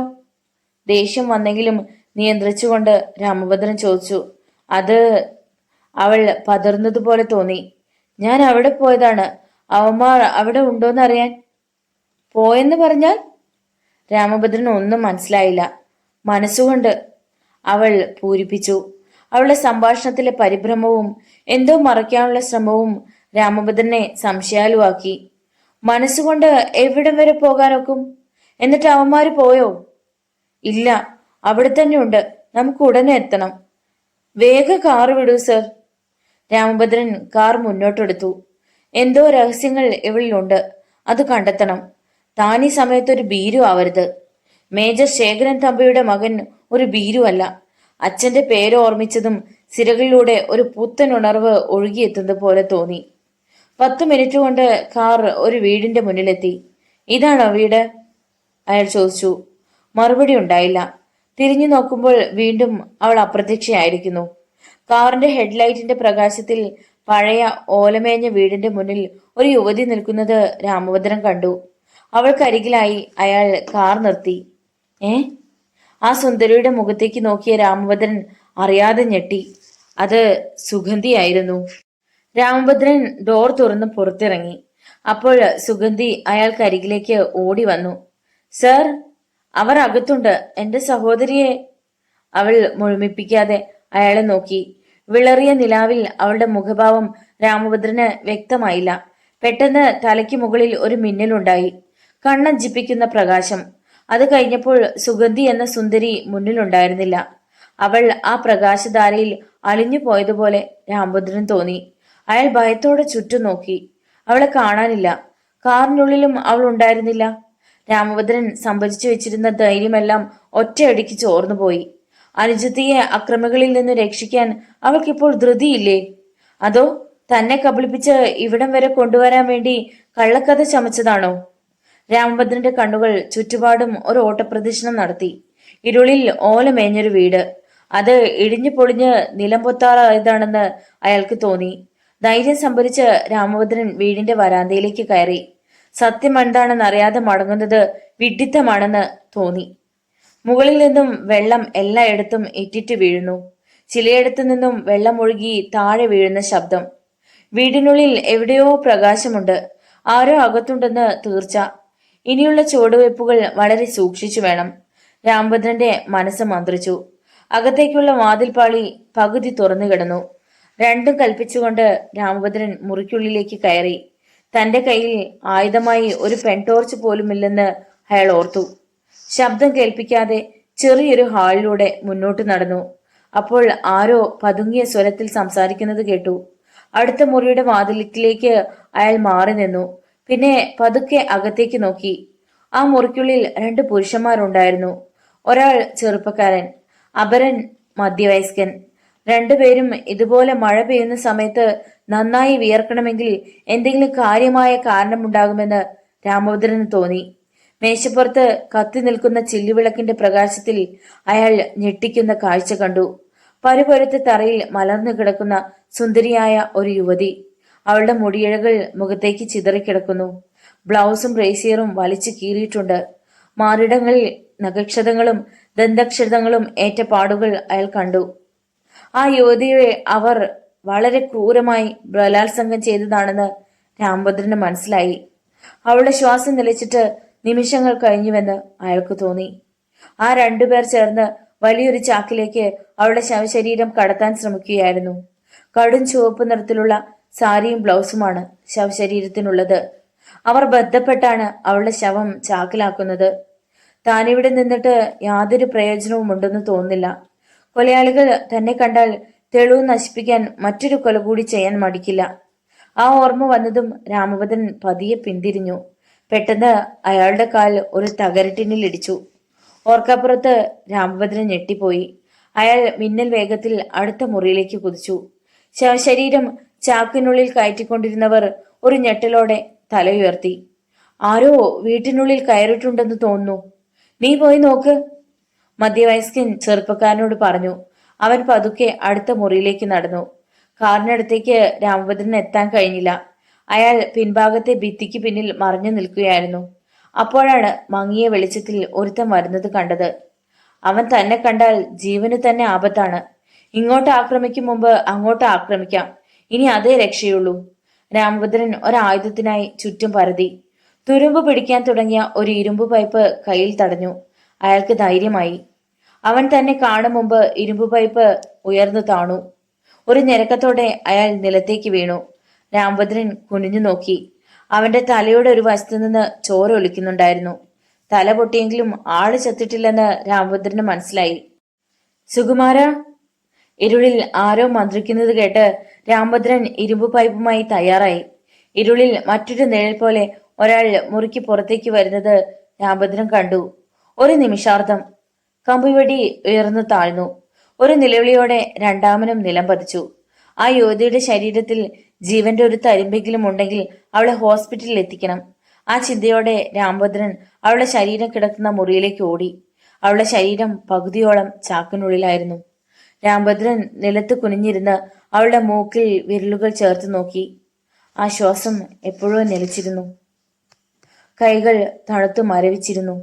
ദേഷ്യം വന്നെങ്കിലും നിയന്ത്രിച്ചുകൊണ്ട് രാമഭദ്രൻ ചോദിച്ചു. അത് അവൾ പതർന്നതുപോലെ തോന്നി. ഞാൻ അവിടെ പോയതാണ്, അവന്മാർ അവിടെ ഉണ്ടോന്നറിയാൻ. പോയെന്ന് പറഞ്ഞാൽ? രാമഭദ്രൻ ഒന്നും മനസ്സിലായില്ല. മനസ്സുകൊണ്ട്, അവൾ പൂരിപ്പിച്ചു. അവളുടെ സംഭാഷണത്തിലെ പരിഭ്രമവും എന്തോ മറയ്ക്കാനുള്ള ശ്രമവും രാമഭദ്രനെ സംശയാലുവാക്കി. മനസ്സുകൊണ്ട് എവിടം വരെ പോകാനൊക്കും? എന്നിട്ട് അവന്മാര് പോയോ? ഇല്ല, അവിടെ തന്നെ ഉണ്ട്. നമുക്ക് ഉടനെ എത്തണം. വേഗം കാറ് വിടൂ സർ. രാമഭദ്രൻ കാർ മുന്നോട്ടെടുത്തു. എന്തോ രഹസ്യങ്ങൾ ഇവളിലുണ്ട്, അത് കണ്ടെത്തണം. താൻ ഈ സമയത്തൊരു ഭീരു ആവരുത്. മേജർ ശേഖരൻ തമ്പിയുടെ മകൻ ഒരു ഭീരുവല്ല. അച്ഛന്റെ പേര് ഓർമ്മിച്ചതും സിരകളിലൂടെ ഒരു പുത്തൻ ഉണർവ് ഒഴുകിയെത്തുന്നത് പോലെ തോന്നി. 10 മിനിറ്റ് കൊണ്ട് കാർ ഒരു വീടിന്റെ മുന്നിലെത്തി. ഇതാണോ വീട്? അയാൾ ചോദിച്ചു. മറുപടി ഉണ്ടായില്ല. തിരിഞ്ഞു നോക്കുമ്പോൾ വീണ്ടും അവൾ അപ്രത്യക്ഷയായിരിക്കുന്നു. കാറിന്റെ ഹെഡ്ലൈറ്റിന്റെ പ്രകാശത്തിൽ പഴയ ഓലമേഞ്ഞ വീടിന്റെ മുന്നിൽ ഒരു യുവതി നിൽക്കുന്നത് രാമഭദ്രൻ കണ്ടു. അവൾക്കരികിലായി അയാൾ കാർ നിർത്തി. ആ സുന്ദരിയുടെ മുഖത്തേക്ക് നോക്കിയ രാമഭദ്രൻ അറിയാതെ ഞെട്ടി. അത് സുഗന്ധിയായിരുന്നു. രാമഭദ്രൻ ഡോർ തുറന്ന് പുറത്തിറങ്ങി. അപ്പോൾ സുഗന്ധി അയാൾക്കരികിലേക്ക് ഓടി വന്നു. സർ, അവർ അകത്തുണ്ട്. എന്റെ സഹോദരിയെ. അവൾ മുഴുമിപ്പിക്കാതെ അയാളെ നോക്കി. വിളറിയ നിലാവിൽ അവളുടെ മുഖഭാവം രാമഭദ്രന് വ്യക്തമായില്ല. പെട്ടെന്ന് തലയ്ക്ക് മുകളിൽ ഒരു മിന്നലുണ്ടായി. കണ്ണഞ്ചിപ്പിക്കുന്ന പ്രകാശം. അത് കഴിഞ്ഞപ്പോൾ സുഗന്ധി എന്ന സുന്ദരി മുന്നിലുണ്ടായിരുന്നില്ല. അവൾ ആ പ്രകാശധാരയിൽ അലിഞ്ഞു പോയതുപോലെ രാമഭദ്രൻ തോന്നി. അയാൾ ഭയത്തോടെ ചുറ്റും നോക്കി. അവളെ കാണാനില്ല. കാറിനുള്ളിലും അവൾ ഉണ്ടായിരുന്നില്ല. രാമഭദ്രൻ സംഭരിച്ചു വെച്ചിരുന്ന ധൈര്യമെല്ലാം ഒറ്റയടിക്ക് ചോർന്നുപോയി. അനുജത്തിയെ അക്രമികളിൽ നിന്ന് രക്ഷിക്കാൻ അവൾക്കിപ്പോൾ ധൃതിയില്ലേ? അതോ തന്നെ കബളിപ്പിച്ച് ഇവിടം വരെ കൊണ്ടുവരാൻ വേണ്ടി കള്ളക്കഥ ചമച്ചതാണോ? രാമഭദ്രന്റെ കണ്ണുകൾ ചുറ്റുപാടും ഒരു ഓട്ടപ്രദക്ഷിണം നടത്തി. ഇരുളിൽ ഓലമേഞ്ഞൊരു വീട്. അത് ഇടിഞ്ഞു പൊളിഞ്ഞ് നിലം പൊത്താറായതാണെന്ന് അയാൾക്ക് തോന്നി. ധൈര്യം സംഭരിച്ച് രാമഭദ്രൻ വീടിന്റെ വരാന്തയിലേക്ക് കയറി. സത്യം എന്താണെന്നറിയാതെ മടങ്ങുന്നത് വിഡ്ഢിത്തമാണെന്ന് തോന്നി. മുകളിൽ നിന്നും വെള്ളം എല്ലായിടത്തും ഇറ്റിറ്റ് വീഴുന്നു. ചിലയിടത്തു നിന്നും വെള്ളം ഒഴുകി താഴെ വീഴുന്ന ശബ്ദം. വീടിനുള്ളിൽ എവിടെയോ പ്രകാശമുണ്ട്. ആരോ അകത്തുണ്ടെന്ന് തീർച്ച. ഇനിയുള്ള ചുവടുവയ്പ്പുകൾ വളരെ സൂക്ഷിച്ചു വേണം. രാമഭദ്രന്റെ മനസ്സ് മന്ത്രിച്ചു. അകത്തേക്കുള്ള വാതിൽപ്പാളി പകുതി തുറന്നു കിടന്നു. രണ്ടും കൽപ്പിച്ചുകൊണ്ട് രാമഭദ്രൻ മുറിക്കുള്ളിലേക്ക് കയറി. തന്റെ കയ്യിൽ ആയുധമായി ഒരു പെൺടോർച്ച് പോലുമില്ലെന്ന് അയാൾ ഓർത്തു. ശബ്ദം കേൾപ്പിക്കാതെ ചെറിയൊരു ഹാളിലൂടെ മുന്നോട്ട് നടന്നു. അപ്പോൾ ആരോ പതുങ്ങിയ സ്വരത്തിൽ സംസാരിക്കുന്നത് കേട്ടു. അടുത്ത മുറിയുടെ വാതിലിലേക്ക് അയാൾ മാറി നിന്നു. പിന്നെ പതുക്കെ അകത്തേക്ക് നോക്കി. ആ മുറിക്കുള്ളിൽ 2 പുരുഷന്മാരുണ്ടായിരുന്നു. ഒരാൾ ചെറുപ്പക്കാരൻ, അപരൻ മധ്യവയസ്കൻ. രണ്ടുപേരും ഇതുപോലെ മഴ പെയ്യുന്ന സമയത്ത് നന്നായി വിയർക്കണമെങ്കിൽ എന്തെങ്കിലും കാര്യമായ കാരണമുണ്ടാകുമെന്ന് രാമഭദ്രന് തോന്നി. മേശപ്പുറത്ത് കത്തി നിൽക്കുന്ന ചില്ലുവിളക്കിന്റെ പ്രകാശത്തിൽ അയാൾ ഞെട്ടിക്കുന്ന കാഴ്ച കണ്ടു. പരുപരുത്ത തറയിൽ മലർന്നു കിടക്കുന്ന സുന്ദരിയായ ഒരു യുവതി. അവളുടെ മുടിയിഴകൾ മുഖത്തേക്ക് ചിതറിക്കിടക്കുന്നു. ബ്ലൗസും ബ്രേസിയറും വലിച്ചു കീറിയിട്ടുണ്ട്. മാറിടങ്ങളിൽ നഖക്ഷതങ്ങളും ദന്തക്ഷതങ്ങളും ഏറ്റ പാടുകൾ അയാൾ കണ്ടു. ആ യുവതിയെ അവർ വളരെ ക്രൂരമായി ബലാത്സംഗം ചെയ്തതാണെന്ന് രാമഭദ്രന് മനസ്സിലായി. അവളുടെ ശ്വാസം നിലച്ചിട്ട് നിമിഷങ്ങൾ കഴിഞ്ഞുവെന്ന് അയാൾക്ക് തോന്നി. ആ 2 പേർ ചേർന്ന് വലിയൊരു ചാക്കിലേക്ക് അവളുടെ ശവശരീരം കടത്താൻ ശ്രമിക്കുകയായിരുന്നു. കടും ചുവപ്പ് നിറത്തിലുള്ള സാരിയും ബ്ലൗസുമാണ് ശവശരീരത്തിനുള്ളത്. അവർ ബന്ധപ്പെട്ടാണ് അവളുടെ ശവം ചാക്കിലാക്കുന്നത്. താനിവിടെ നിന്നിട്ട് യാതൊരു പ്രയോജനവും ഉണ്ടെന്ന് തോന്നുന്നില്ല. കൊലയാളികൾ തന്നെ കണ്ടാൽ തെളിവ് നശിപ്പിക്കാൻ മറ്റൊരു കൊല കൂടി ചെയ്യാൻ മടിക്കില്ല. ആ ഓർമ്മ വന്നതും രാമഭദ്രൻ പതിയെ പിന്തിരിഞ്ഞു. പെട്ടെന്ന് അയാളുടെ കാൽ ഒരു തകരട്ടിനിൽ ഇടിച്ചു. ഓർക്കപ്പുറത്ത് രാമഭദ്രൻ ഞെട്ടിപ്പോയി. അയാൾ മിന്നൽ വേഗത്തിൽ അടുത്ത മുറിയിലേക്ക് കുതിച്ചു. ശവശരീരം ചാക്കിനുള്ളിൽ കയറ്റിക്കൊണ്ടിരുന്നവർ ഒരു ഞെട്ടലോടെ തലയുയർത്തി. ആരോ വീട്ടിനുള്ളിൽ കയറിയിട്ടുണ്ടെന്ന് തോന്നുന്നു. നീ പോയി നോക്ക്, മധ്യവയസ്കൻ ചെറുപ്പക്കാരനോട് പറഞ്ഞു. അവൻ പതുക്കെ അടുത്ത മുറിയിലേക്ക് നടന്നു. കാറിനടുത്തേക്ക് രാമഭദ്രന് എത്താൻ കഴിഞ്ഞില്ല. അയാൾ പിൻഭാഗത്തെ ഭിത്തിക്ക് പിന്നിൽ മറഞ്ഞു നിൽക്കുകയായിരുന്നു. അപ്പോഴാണ് മങ്ങിയ വെളിച്ചത്തിൽ ഒരുത്തൻ വരുന്നത് കണ്ടത്. അവൻ തന്നെ കണ്ടാൽ ജീവന് തന്നെ ആപത്താണ്. ഇങ്ങോട്ട് ആക്രമിക്കും മുമ്പ് അങ്ങോട്ട് ആക്രമിക്കാം. ഇനി അതേ രക്ഷയുള്ളൂ. രാമഭദ്രൻ ഒരായുധത്തിനായി ചുറ്റും പരതി. തുരുമ്പ് പിടിക്കാൻ തുടങ്ങിയ ഒരു ഇരുമ്പ് പൈപ്പ് കയ്യിൽ തടഞ്ഞു. അയാൾക്ക് ധൈര്യമായി. അവൻ തന്നെ കാണും മുമ്പ് ഇരുമ്പ് പൈപ്പ് ഉയർന്നു താണു. ഒരു ഞെരക്കത്തോടെ അയാൾ നിലത്തേക്ക് വീണു. രാമഭദ്രൻ കുനിഞ്ഞു നോക്കി. അവന്റെ തലയുടെ ഒരു വശത്തു നിന്ന് ചോര ഒലിക്കുന്നുണ്ടായിരുന്നു. തല പൊട്ടിയെങ്കിലും ആള് ചത്തിട്ടില്ലെന്ന് രാമഭദ്രന് മനസ്സിലായി. സുകുമാര, ഇരുളിൽ ആരോ മന്ത്രിക്കുന്നത് കേട്ട് രാമഭദ്രൻ ഇരുമ്പ് പൈപ്പുമായി തയ്യാറായി. ഇരുളിൽ മറ്റൊരു നിഴൽ പോലെ ഒരാൾ മുറിക്ക് പുറത്തേക്ക് വരുന്നത് രാമഭദ്രൻ കണ്ടു. ഒരു നിമിഷാർദ്ധം കമ്പുവെടി ഉയർന്നു താഴ്ന്നു. ഒരു നിലവിളിയോടെ രണ്ടാമനും നിലം പതിച്ചു. ആ യുവതിയുടെ ശരീരത്തിൽ ജീവന്റെ ഒരു തരിമ്പെങ്കിലും ഉണ്ടെങ്കിൽ അവളെ ഹോസ്പിറ്റലിൽ എത്തിക്കണം. ആ ചിന്തയോടെ രാമഭദ്രൻ അവളുടെ ശരീരം കിടക്കുന്ന മുറിയിലേക്ക് ഓടി. അവളുടെ ശരീരം പകുതിയോളം ചാക്കിനുള്ളിലായിരുന്നു. രാമഭദ്രൻ നിലത്ത് കുനിഞ്ഞിരുന്ന് അവളുടെ മൂക്കിൽ വിരലുകൾ ചേർത്ത് നോക്കി. ആ ശ്വാസം എപ്പോഴോ നിലച്ചിരുന്നു. കൈകൾ തണുത്തു മരവിച്ചിരുന്നു.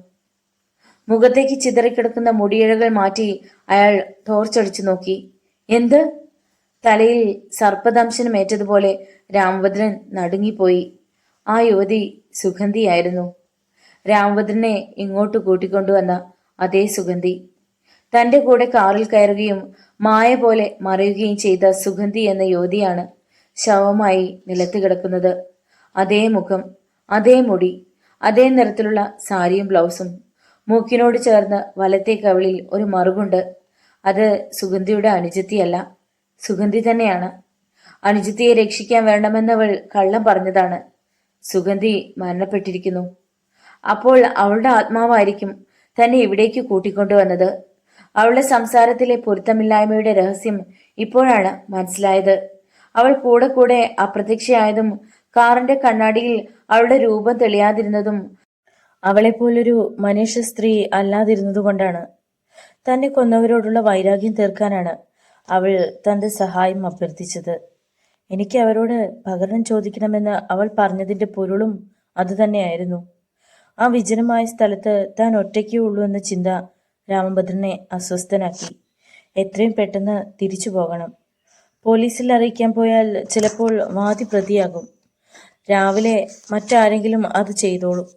മുഖത്തേക്ക് ചിതറിക്കിടക്കുന്ന മുടിയിഴകൾ മാറ്റി അയാൾ ടോർച്ചടിച്ചു നോക്കി. എന്ത്? തലയിൽ സർപ്പദംശനമേറ്റതുപോലെ രാമഭദ്രൻ നടുങ്ങിപ്പോയി. ആ യുവതി സുഗന്ധിയായിരുന്നു. രാമഭദ്രനെ ഇങ്ങോട്ട് കൂട്ടിക്കൊണ്ടുവന്ന അതേ സുഗന്ധി. തന്റെ കൂടെ കാറിൽ കയറുകയും മായ പോലെ മറയുകയും ചെയ്ത സുഗന്ധി എന്ന യുവതിയാണ് ശവമായി നിലത്ത് കിടക്കുന്നത്. അതേ മുഖം, അതേ മുടി, അതേ നിറത്തിലുള്ള സാരിയും ബ്ലൗസും. മൂക്കിനോട് ചേർന്ന് വലത്തെ കവിളിൽ ഒരു മറുകുണ്ട്. അത് സുഗന്ധിയുടെ അനുജത്തിയല്ല, സുഗന്ധി തന്നെയാണ്. അനുജത്തിയെ രക്ഷിക്കാൻ വേണമെന്നവൾ കള്ളം പറഞ്ഞതാണ്. സുഗന്ധി മരണപ്പെട്ടിരിക്കുന്നു. അപ്പോൾ അവളുടെ ആത്മാവായിരിക്കും തന്നെ ഇവിടേക്ക് കൂട്ടിക്കൊണ്ടുവന്നത്. അവളുടെ സംസാരത്തിലെ പൊരുത്തമില്ലായ്മയുടെ രഹസ്യം ഇപ്പോഴാണ് മനസ്സിലായത്. അവൾ കൂടെ കൂടെ അപ്രത്യക്ഷയായതും കാറിന്റെ കണ്ണാടിയിൽ അവളുടെ രൂപം തെളിയാതിരുന്നതും അവളെപ്പോലൊരു മനുഷ്യ സ്ത്രീ അല്ലാതിരുന്നതുകൊണ്ടാണ്. തന്നെ കൊന്നവരോടുള്ള വൈരാഗ്യം തീർക്കാനാണ് അവൾ തന്റെ സഹായം അഭ്യർത്ഥിച്ചത്. എനിക്ക് അവരോട് പകരം ചോദിക്കണമെന്ന് അവൾ പറഞ്ഞതിന്റെ പൊരുളും അതുതന്നെയായിരുന്നു. ആ വിജനമായ സ്ഥലത്ത് താൻ ഒറ്റയ്ക്കേ ഉള്ളൂ എന്ന ചിന്ത രാമഭദ്രനെ അസ്വസ്ഥനാക്കി. എത്രയും പെട്ടെന്ന് തിരിച്ചു പോകണം. പോലീസിൽ അറിയിക്കാൻ പോയാൽ ചിലപ്പോൾ വാദി പ്രതിയാകും. രാവിലെ മറ്റാരെങ്കിലും അത് ചെയ്തോളും.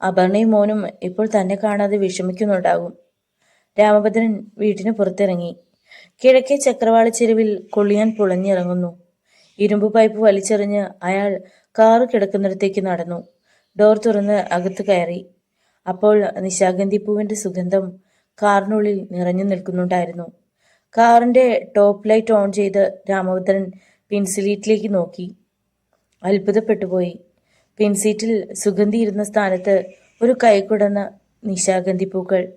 അപർണയും മോനും ഇപ്പോൾ തന്നെ കാണാതെ വിഷമിക്കുന്നുണ്ടാകും. രാമഭദ്രൻ വീട്ടിന് പുറത്തിറങ്ങി. കിഴക്കേ ചക്രവാള ചെരുവിൽ കൊള്ളിയാൻ പുളഞ്ഞിറങ്ങുന്നു. ഇരുമ്പ് പൈപ്പ് വലിച്ചെറിഞ്ഞ് അയാൾ കാറ് കിടക്കുന്നിടത്തേക്ക് നടന്നു. ഡോർ തുറന്ന് അകത്ത് കയറി. അപ്പോൾ നിശാഗന്ധിപ്പൂവിന്റെ സുഗന്ധം കാറിനുള്ളിൽ നിറഞ്ഞു നിൽക്കുന്നുണ്ടായിരുന്നു. കാറിന്റെ ടോപ്പ് ലൈറ്റ് ഓൺ ചെയ്ത് രാമഭദ്രൻ പിൻസീറ്റിലേക്ക് നോക്കി. അത്ഭുതപ്പെട്ടുപോയി. പിൻസീറ്റിൽ സുഗന്ധി ഇരുന്ന സ്ഥാനത്ത് ഒരു കൈക്കുടന്ന നിശാഗന്ധിപ്പൂക്കൾ.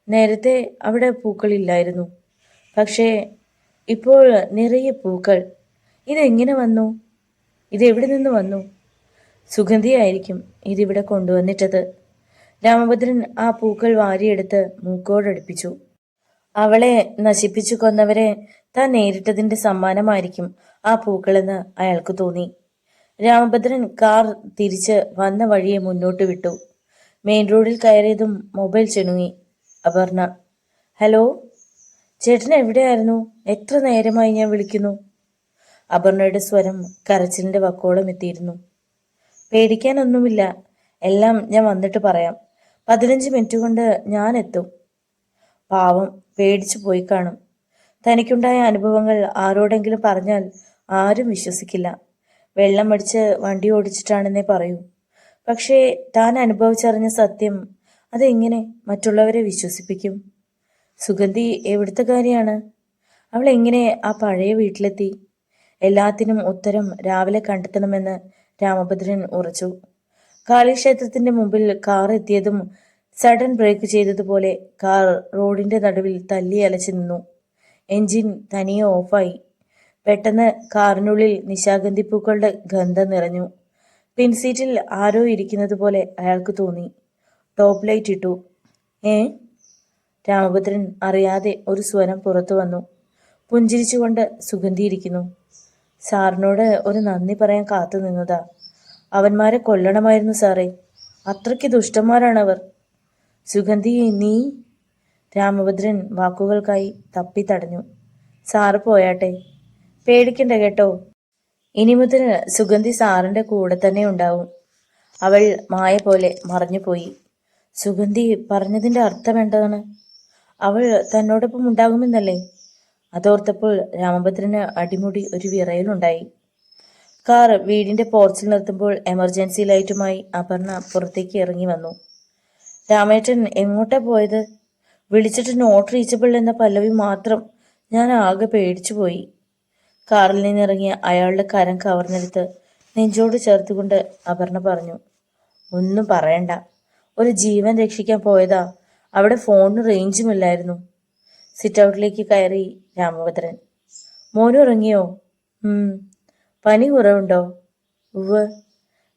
നേരത്തെ അവിടെ പൂക്കളില്ലായിരുന്നു. പക്ഷേ ഇപ്പോൾ നിറയെ പൂക്കൾ. ഇതെങ്ങനെ വന്നു? ഇതെവിടെ നിന്ന് വന്നു? സുഗന്ധിയായിരിക്കും ഇതിവിടെ കൊണ്ടുവന്നിട്ടത്. രാമഭദ്രൻ ആ പൂക്കൾ വാരിയെടുത്ത് മൂക്കോടടുപ്പിച്ചു. അവളെ നശിപ്പിച്ചു കൊന്നവരെ താൻ നേരിട്ടതിന്റെ സമ്മാനമായിരിക്കും ആ പൂക്കളെന്ന് അയാൾക്ക് തോന്നി. രാമഭദ്രൻ കാർ തിരിച്ച് വന്ന വഴിയെ മുന്നോട്ട് വിട്ടു. മെയിൻ റോഡിൽ കയറിയതും മൊബൈൽ ചെണുങ്ങി. അപർണ. ഹലോ, ചേട്ടൻ എവിടെയായിരുന്നു? എത്ര നേരമായി ഞാൻ വിളിക്കുന്നു. അപർണയുടെ സ്വരം കരച്ചിലിന്റെ വക്കോളം എത്തിയിരുന്നു. പേടിക്കാനൊന്നുമില്ല, എല്ലാം ഞാൻ വന്നിട്ട് പറയാം. 15 മിനിറ്റ് കൊണ്ട് ഞാൻ എത്തും. പാവം, പേടിച്ചു പോയി കാണും. തനിക്കുണ്ടായ അനുഭവങ്ങൾ ആരോടെങ്കിലും പറഞ്ഞാൽ ആരും വിശ്വസിക്കില്ല. വെള്ളം അടിച്ച് വണ്ടി ഓടിച്ചിട്ടാണെന്നേ പറയൂ. പക്ഷേ താൻ അനുഭവിച്ചറിഞ്ഞ സത്യം അതെങ്ങനെ മറ്റുള്ളവരെ വിശ്വസിപ്പിക്കും? സുഗന്ധി എവിടുത്തെ കാര്യമാണ്? അവൾ എങ്ങനെ ആ പഴയ വീട്ടിലെത്തി? എല്ലാത്തിനും ഉത്തരം രാവിലെ കണ്ടെത്തണമെന്ന് രാമഭദ്രൻ ഉറച്ചു. കാളിക്ഷേത്രത്തിന്റെ മുമ്പിൽ കാർ എത്തിയതും സഡൻ ബ്രേക്ക് ചെയ്തതുപോലെ കാർ റോഡിന്റെ നടുവിൽ തല്ലി അലച്ചു നിന്നു. എൻജിൻ തനിയെ ഓഫായി. പെട്ടെന്ന് കാറിനുള്ളിൽ നിശാഗന്ധിപ്പൂക്കളുടെ ഗന്ധം നിറഞ്ഞു. പിൻസീറ്റിൽ ആരോ ഇരിക്കുന്നത് പോലെ അയാൾക്ക് തോന്നി. ടോപ്പ് ലൈറ്റ് ഇട്ടു. ഏ? രാമഭദ്രൻ അറിയാതെ ഒരു സ്വരം പുറത്തു വന്നു. പുഞ്ചിരിച്ചുകൊണ്ട് സുഗന്ധിയിരിക്കുന്നു. സാറിനോട് ഒരു നന്ദി പറയാൻ കാത്തു നിന്നതാ. അവന്മാരെ കൊല്ലണമായിരുന്നു സാറേ. അത്രയ്ക്ക് ദുഷ്ടന്മാരാണവർ. സുഗന്ധി, നീ? രാമഭദ്രൻ വാക്കുകൾക്കായി തപ്പി തടഞ്ഞു. സാറ് പോയാട്ടെ. പേടിക്കണ്ട കേട്ടോ. ഇനി മുതൽ സുഗന്ധി സാറിന്റെ കൂടെ തന്നെ ഉണ്ടാവും. അവൾ മായ പോലെ മറഞ്ഞുപോയി. സുഗന്ധി പറഞ്ഞതിന്റെ അർത്ഥം എന്താണ്? അവൾ തന്നോടൊപ്പം ഉണ്ടാകുമെന്നല്ലേ? അതോർത്തപ്പോൾ രാമഭദ്രന് അടിമുടി ഒരു വിറയലുണ്ടായി. കാർ വീടിന്റെ പോർച്ചിൽ നിർത്തുമ്പോൾ എമർജൻസി ലൈറ്റുമായി അപർണ പുറത്തേക്ക് ഇറങ്ങി വന്നു. രാമേട്ടൻ എങ്ങോട്ടാ പോയത്? വിളിച്ചിട്ട് നോട്ട് റീച്ചബിൾ എന്ന പല്ലവി മാത്രം. ഞാൻ ആകെ പേടിച്ചുപോയി. കാറിൽ നിന്നിറങ്ങിയ അയാളുടെ കരം കവർന്നെടുത്ത് നെഞ്ചോട് ചേർത്തുകൊണ്ട് അപർണ പറഞ്ഞു. ഒന്നും പറയണ്ട. ഒരു ജീവൻ രക്ഷിക്കാൻ പോയതാ. അവിടെ ഫോണിന് റേഞ്ചുമില്ലായിരുന്നു. സിറ്റ് ഔട്ടിലേക്ക് കയറി രാമഭദ്രൻ. മോനും ഇറങ്ങിയോ? പനി കുറവുണ്ടോ? ഉവ്.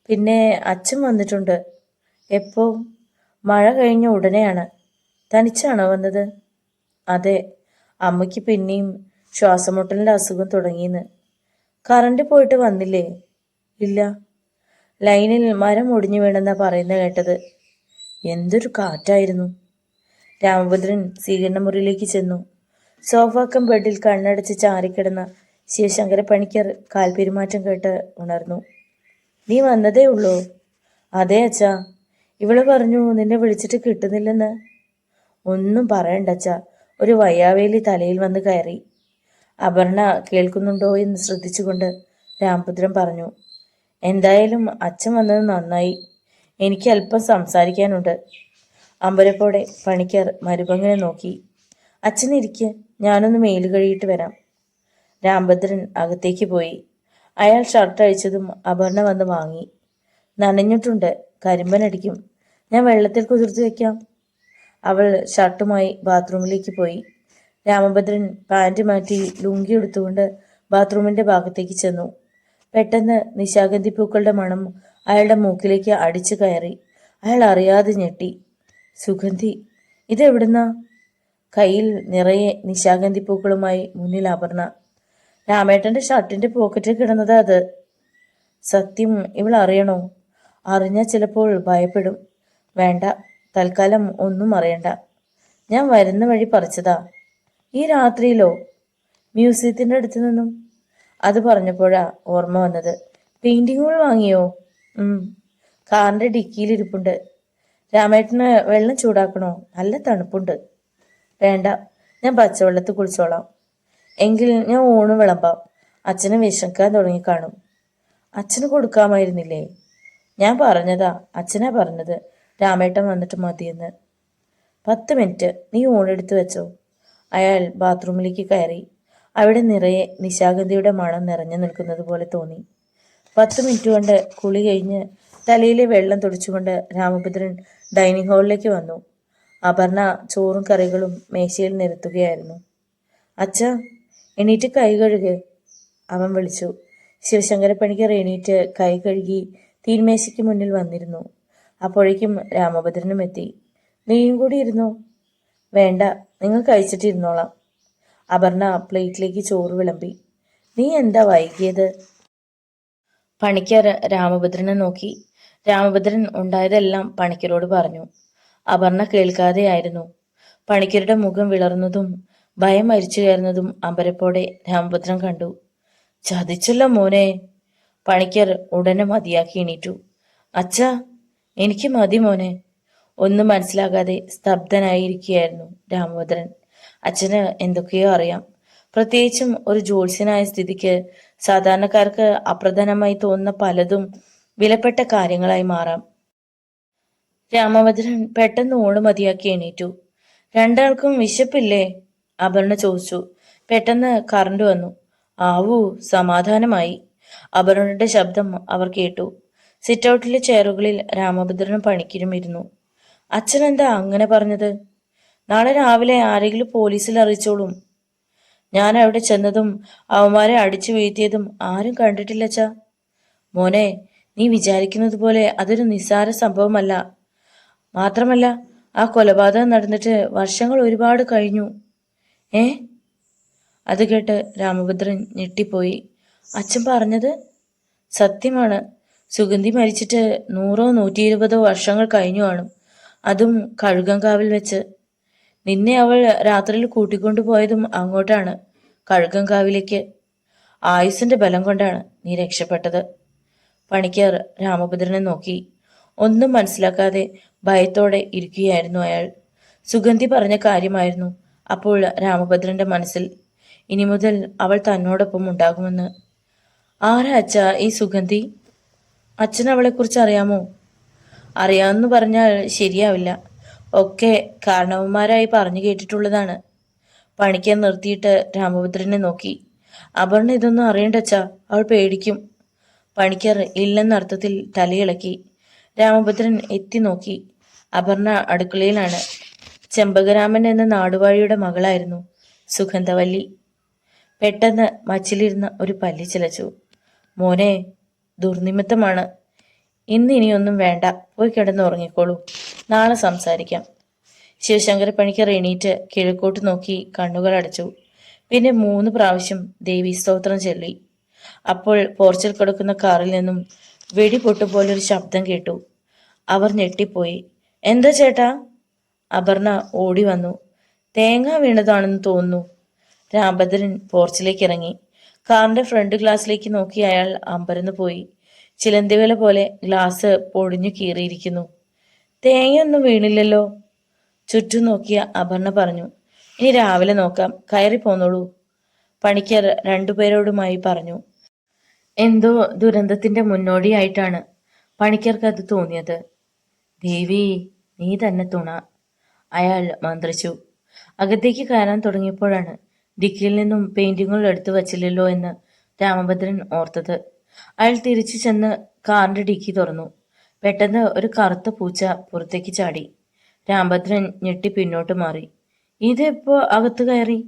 പിന്നെ അച്ഛൻ വന്നിട്ടുണ്ട്. എപ്പോ? മഴ കഴിഞ്ഞ ഉടനെയാണ്. തനിച്ചാണോ വന്നത്? അതെ. അമ്മയ്ക്ക് പിന്നെയും ശ്വാസമുട്ടലിന്റെ അസുഖം തുടങ്ങിയെന്ന്. കറണ്ട് പോയിട്ട് വന്നില്ലേ? ഇല്ല. ലൈനിൽ മരം ഒടിഞ്ഞു വീണെന്നാ പറയുന്നത് കേട്ടത്. എന്തൊരു കാറ്റായിരുന്നു. രാമഭദ്രൻ സ്വീകരണമുറിയിലേക്ക് ചെന്നു. സോഫാക്കം ബെഡിൽ കണ്ണടച്ച് ചാരിക്കിടന്ന ശിവശങ്കര പണിക്കർ കാൽപെരുമാറ്റം കേട്ട് ഉണർന്നു. നീ വന്നതേ ഉള്ളൂ? അതെ അച്ഛാ. ഇവള് പറഞ്ഞു നിന്നെ വിളിച്ചിട്ട് കിട്ടുന്നില്ലെന്ന്. ഒന്നും പറയണ്ട അച്ഛാ. ഒരു വയ്യാവേലി തലയിൽ വന്ന് കയറി. അപർണ കേൾക്കുന്നുണ്ടോ എന്ന് ശ്രദ്ധിച്ചുകൊണ്ട് രാമഭദ്രൻ പറഞ്ഞു. എന്തായാലും അച്ഛൻ വന്നത് നന്നായി. എനിക്ക് അല്പം സംസാരിക്കാനുണ്ട്. അമ്പരപ്പോടെ പണിക്കർ മരുമകനെ നോക്കി. അച്ഛനിരിക്ക്, ഞാനൊന്ന് മേല് കഴുകിയിട്ട് വരാം. രാമഭദ്രൻ അകത്തേക്ക് പോയി. അയാൾ ഷർട്ട് അഴിച്ചതും അപർണ വന്ന് വാങ്ങി. നനഞ്ഞിട്ടുണ്ട്, കരിമ്പനടിക്കും. ഞാൻ വെള്ളത്തിൽ കുതിർത്ത് വെക്കാം. അവൾ ഷർട്ടുമായി ബാത്റൂമിലേക്ക് പോയി. രാമഭദ്രൻ പാൻറ് മാറ്റി ലുങ്കി എടുത്തുകൊണ്ട് ബാത്റൂമിന്റെ ഭാഗത്തേക്ക് ചെന്നു. പെട്ടെന്ന് നിശാഗന്ധി പൂക്കളുടെ മണം അയാളുടെ മൂക്കിലേക്ക് അടിച്ചു കയറി. അയാൾ അറിയാതെ ഞെട്ടി. സുഗന്ധി, ഇതെവിടുന്നാ? കയ്യിൽ നിറയെ നിശാഗന്ധി പൂക്കളുമായി മുന്നിൽ അപർണ. രാമേട്ടന്റെ ഷർട്ടിന്റെ പോക്കറ്റിൽ കിടന്നത് അത്. സത്യം ഇവൾ അറിയണോ? അറിഞ്ഞാൽ ചിലപ്പോൾ ഭയപ്പെടും. വേണ്ട, തൽക്കാലം ഒന്നും അറിയണ്ട. ഞാൻ വരുന്ന വഴി പറിച്ചതാ. ഈ രാത്രിയിലോ? മ്യൂസിയത്തിന്റെ അടുത്ത് നിന്നും. അത് പറഞ്ഞപ്പോഴാ ഓർമ്മ വന്നത്. പെയിന്റിങ്ങുകൾ വാങ്ങിയോ? കാറിന്റെ ഡിക്കിയിലിരിപ്പുണ്ട്. രാമേട്ടന് വെള്ളം ചൂടാക്കണോ? നല്ല തണുപ്പുണ്ട്. വേണ്ട, ഞാൻ പച്ചവെള്ളത്തിൽ കുളിച്ചോളാം. എങ്കിൽ ഞാൻ ഊണ് വിളമ്പാം. അച്ഛന് വിശക്കാൻ തുടങ്ങിക്കാണും. അച്ഛന് കൊടുക്കാമായിരുന്നില്ലേ? ഞാൻ പറഞ്ഞതാ, അച്ഛനാ പറഞ്ഞത് രാമേട്ടൻ വന്നിട്ട് മതിയെന്ന്. 10 മിനിറ്റ്, നീ ഊണെടുത്ത് വെച്ചോ. അയാൾ ബാത്റൂമിലേക്ക് കയറി. അവിടെ നിറയെ നിശാഗന്ധിയുടെ മണം നിറഞ്ഞു നിൽക്കുന്നത് പോലെ തോന്നി. 10 മിനിറ്റ് കൊണ്ട് കുളി കഴിഞ്ഞ് തലയിലെ വെള്ളം തുടച്ചുകൊണ്ട് രാമഭദ്രൻ ഡൈനിങ് ഹാളിലേക്ക് വന്നു. അപർണ ചോറും കറികളും മേശയിൽ നിരത്തുകയായിരുന്നു. അച്ഛാ, എണീറ്റ് കൈ കഴുക്, അവൻ വിളിച്ചു. ശിവശങ്കര പണിക്കർ എണീറ്റ് കൈ കഴുകി തീന്മേശയ്ക്ക് മുന്നിൽ വന്നിരുന്നു. അപ്പോഴേക്കും രാമഭദ്രനും എത്തി. നീയും കൂടി ഇരുന്നോ? വേണ്ട, നിങ്ങൾ കഴിച്ചിട്ടിരുന്നോളാം. അപർണ പ്ലേറ്റിലേക്ക് ചോറ് വിളമ്പി. നീ എന്താ വൈകിയത്? പണിക്കർ രാമഭദ്രനെ നോക്കി. രാമഭദ്രൻ ഉണ്ടായതെല്ലാം പണിക്കരോട് പറഞ്ഞു. അപർണ കേൾക്കാതെയായിരുന്നു. പണിക്കരുടെ മുഖം വിളർന്നതും ഭയം മരിച്ചു കയറുന്നതും അമ്പരപ്പോടെ രാമഭദ്രൻ കണ്ടു. ചതിച്ചല്ലോ മോനെ. പണിക്കർ ഉടനെ മതിയാക്കി എണീറ്റു. അച്ഛാ, എനിക്ക് മതി മോനെ. ഒന്നും മനസ്സിലാകാതെ സ്തബ്ധനായിരിക്കുകയായിരുന്നു രാമഭദ്രൻ. അച്ഛന് എന്തൊക്കെയോ അറിയാം. പ്രത്യേകിച്ചും ഒരു ജ്യോത്സ്യനായ സ്ഥിതിക്ക് സാധാരണക്കാർക്ക് അപ്രധാനമായി തോന്നുന്ന പലതും വിലപ്പെട്ട കാര്യങ്ങളായി മാറാം. രാമഭദ്രൻ പെട്ടെന്ന് ഊണ് മതിയാക്കി എണീറ്റു. രണ്ടാൾക്കും വിശപ്പില്ലേ? അപർണ ചോദിച്ചു. പെട്ടെന്ന് കറണ്ട് വന്നു. ആവൂ, സമാധാനമായി. അപർണയുടെ ശബ്ദം അവർ കേട്ടു. സിറ്റൗട്ടിലെ ചെയറുകളിൽ രാമഭദ്രനും പണിക്കരും ഇരുന്നു. അച്ഛൻ എന്താ അങ്ങനെ പറഞ്ഞത്? നാളെ രാവിലെ ആരെങ്കിലും പോലീസിൽ അറിയിച്ചോളും. ഞാൻ അവിടെ ചെന്നതും അവന്മാരെ അടിച്ചു വീഴ്ത്തിയതും ആരും കണ്ടിട്ടില്ലച്ചാ. മോനെ, നീ വിചാരിക്കുന്നത് പോലെ അതൊരു നിസ്സാര സംഭവമല്ല. മാത്രമല്ല, ആ കൊലപാതകം നടന്നിട്ട് വർഷങ്ങൾ ഒരുപാട് കഴിഞ്ഞു. ഏ? അത് കേട്ട് രാമഭദ്രൻ ഞെട്ടിപ്പോയി. അച്ഛൻ പറഞ്ഞത് സത്യമാണ്. സുഗന്ധി മരിച്ചിട്ട് 100 120 വർഷങ്ങൾ കഴിഞ്ഞു കാണും. അതും കഴുകങ്കാവിൽ വെച്ച്. നിന്നെ അവൾ രാത്രിയിൽ കൂട്ടിക്കൊണ്ടുപോയതും അങ്ങോട്ടാണ്, കഴുകങ്കാവിലേക്ക്. ആയുസിന്റെ ബലം കൊണ്ടാണ് നീ രക്ഷപ്പെട്ടത്. പണിക്കർ രാമഭദ്രനെ നോക്കി. ഒന്നും മനസ്സിലാക്കാതെ ഭയത്തോടെ ഇരിക്കുകയായിരുന്നു അയാൾ. സുഗന്ധി പറഞ്ഞ കാര്യമായിരുന്നു അപ്പോൾ രാമഭദ്രന്റെ മനസ്സിൽ. ഇനി മുതൽ അവൾ തന്നോടൊപ്പം ഉണ്ടാകുമെന്ന്. ആരാ അച്ഛാ ഈ സുഗന്ധി? അച്ഛൻ അവളെക്കുറിച്ച് അറിയാമോ? അറിയാമെന്ന് പറഞ്ഞാൽ ശരിയാവില്ല. ഒക്കെ കാരണവന്മാരായി പറഞ്ഞു കേട്ടിട്ടുള്ളതാണ്. പണിക്കാൻ നിർത്തിയിട്ട് രാമഭദ്രനെ നോക്കി. അപർണ ഇതൊന്നും അറിയണ്ടച്ചാ, അവൾ പേടിക്കും. പണിക്കർ ഇല്ലെന്നർത്ഥത്തിൽ തലയിളക്കി. രാമഭദ്രൻ എത്തി നോക്കി. അപർണ അടുക്കളയിലാണ്. ചെമ്പകരാമൻ എന്ന നാടുവാഴിയുടെ മകളായിരുന്നു സുഗന്ധവല്ലി. പെട്ടെന്ന് മച്ചിലിരുന്ന ഒരു പല്ലി ചിലച്ചു. മോനെ, ദുർനിമിത്തമാണ്. ഇനിയൊന്നും വേണ്ട, പോയി കിടന്ന് ഉറങ്ങിക്കോളൂ. നാളെ സംസാരിക്കാം. ശിവശങ്കര പണിക്കർ എണീറ്റ് കിഴക്കോട്ട് നോക്കി കണ്ണുകൾ അടച്ചു. പിന്നെ 3 പ്രാവശ്യം ദേവീസ്തോത്രം ചൊല്ലി. അപ്പോൾ പോർച്ചിൽ കിടക്കുന്ന കാറിൽ നിന്നും വെടിപൊട്ടുപോലൊരു ശബ്ദം കേട്ടു. അവർ ഞെട്ടിപ്പോയി. എന്താ ചേട്ടാ? അപർണ ഓടി വന്നു. തേങ്ങ വീണതാണെന്ന് തോന്നുന്നു. രാമഭദ്രൻ പോർച്ചിലേക്ക് ഇറങ്ങി. കാറിന്റെ ഫ്രണ്ട് ഗ്ലാസ്സിലേക്ക് നോക്കി അയാൾ അമ്പരന്ന് പോയി. ചിലന്തിവല പോലെ ഗ്ലാസ് പൊടിഞ്ഞു കീറിയിരിക്കുന്നു. തേങ്ങയൊന്നും വീണില്ലല്ലോ. ചുറ്റും നോക്കിയ അപർണ പറഞ്ഞു. ഇനി രാവിലെ നോക്കാം, കയറി പോന്നോളൂ. പണിക്കർ രണ്ടുപേരോടുമായി പറഞ്ഞു. എന്തോ ദുരന്തത്തിന്റെ മുന്നോടിയായിട്ടാണ് പണിക്കർക്ക് അത് തോന്നിയത്. ദേവി, നീ തന്നെ തുണ, അയാൾ മന്ത്രിച്ചു. അകത്തേക്ക് കയറാൻ തുടങ്ങിയപ്പോഴാണ് ഡിക്കിയിൽ നിന്നും പെയിന്റിങ്ങുകൾ എടുത്തു വച്ചില്ലല്ലോ എന്ന് രാമഭദ്രൻ ഓർത്തത്. അയാൾ തിരിച്ചു ചെന്ന് കാറിന്റെ ഡിക്കി തുറന്നു. പെട്ടെന്ന് ഒരു കറുത്ത പൂച്ച പുറത്തേക്ക് ചാടി. രാമഭദ്രൻ ഞെട്ടി പിന്നോട്ട് മാറി. ഇതെപ്പോ അകത്ത് കയറി?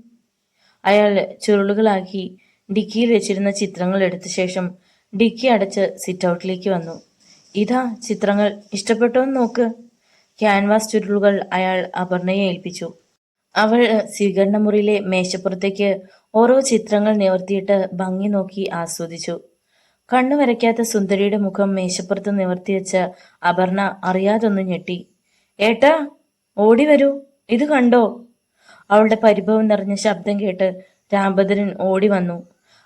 അയാൾ ചുരുളുകളാക്കി ഡിക്കിയിൽ വെച്ചിരുന്ന ചിത്രങ്ങൾ എടുത്ത ശേഷം ഡിക്കി അടച്ച് സിറ്റൗട്ടിലേക്ക് വന്നു. ഇതാ ചിത്രങ്ങൾ, ഇഷ്ടപ്പെട്ടോന്ന് നോക്ക്. ക്യാൻവാസ് ചുരുളുകൾ അയാൾ അപർണയെ ഏൽപ്പിച്ചു. അവൾ സ്വീകരണ മുറിയിലെ മേശപ്പുറത്തേക്ക് ഓരോ ചിത്രങ്ങൾ നിവർത്തിയിട്ട് ഭംഗി നോക്കി ആസ്വദിച്ചു. കണ്ണു വരയ്ക്കാത്ത സുന്ദരിയുടെ മുഖം മേശപ്പുറത്ത് നിവർത്തിവെച്ച അപർണ അറിയാതൊന്നു ഞെട്ടി. ഏട്ടാ, ഓടി വരൂ, ഇത് കണ്ടോ? അവളുടെ പരിഭവം നിറഞ്ഞ ശബ്ദം കേട്ട് രാമഭദ്രൻ ഓടി വന്നു.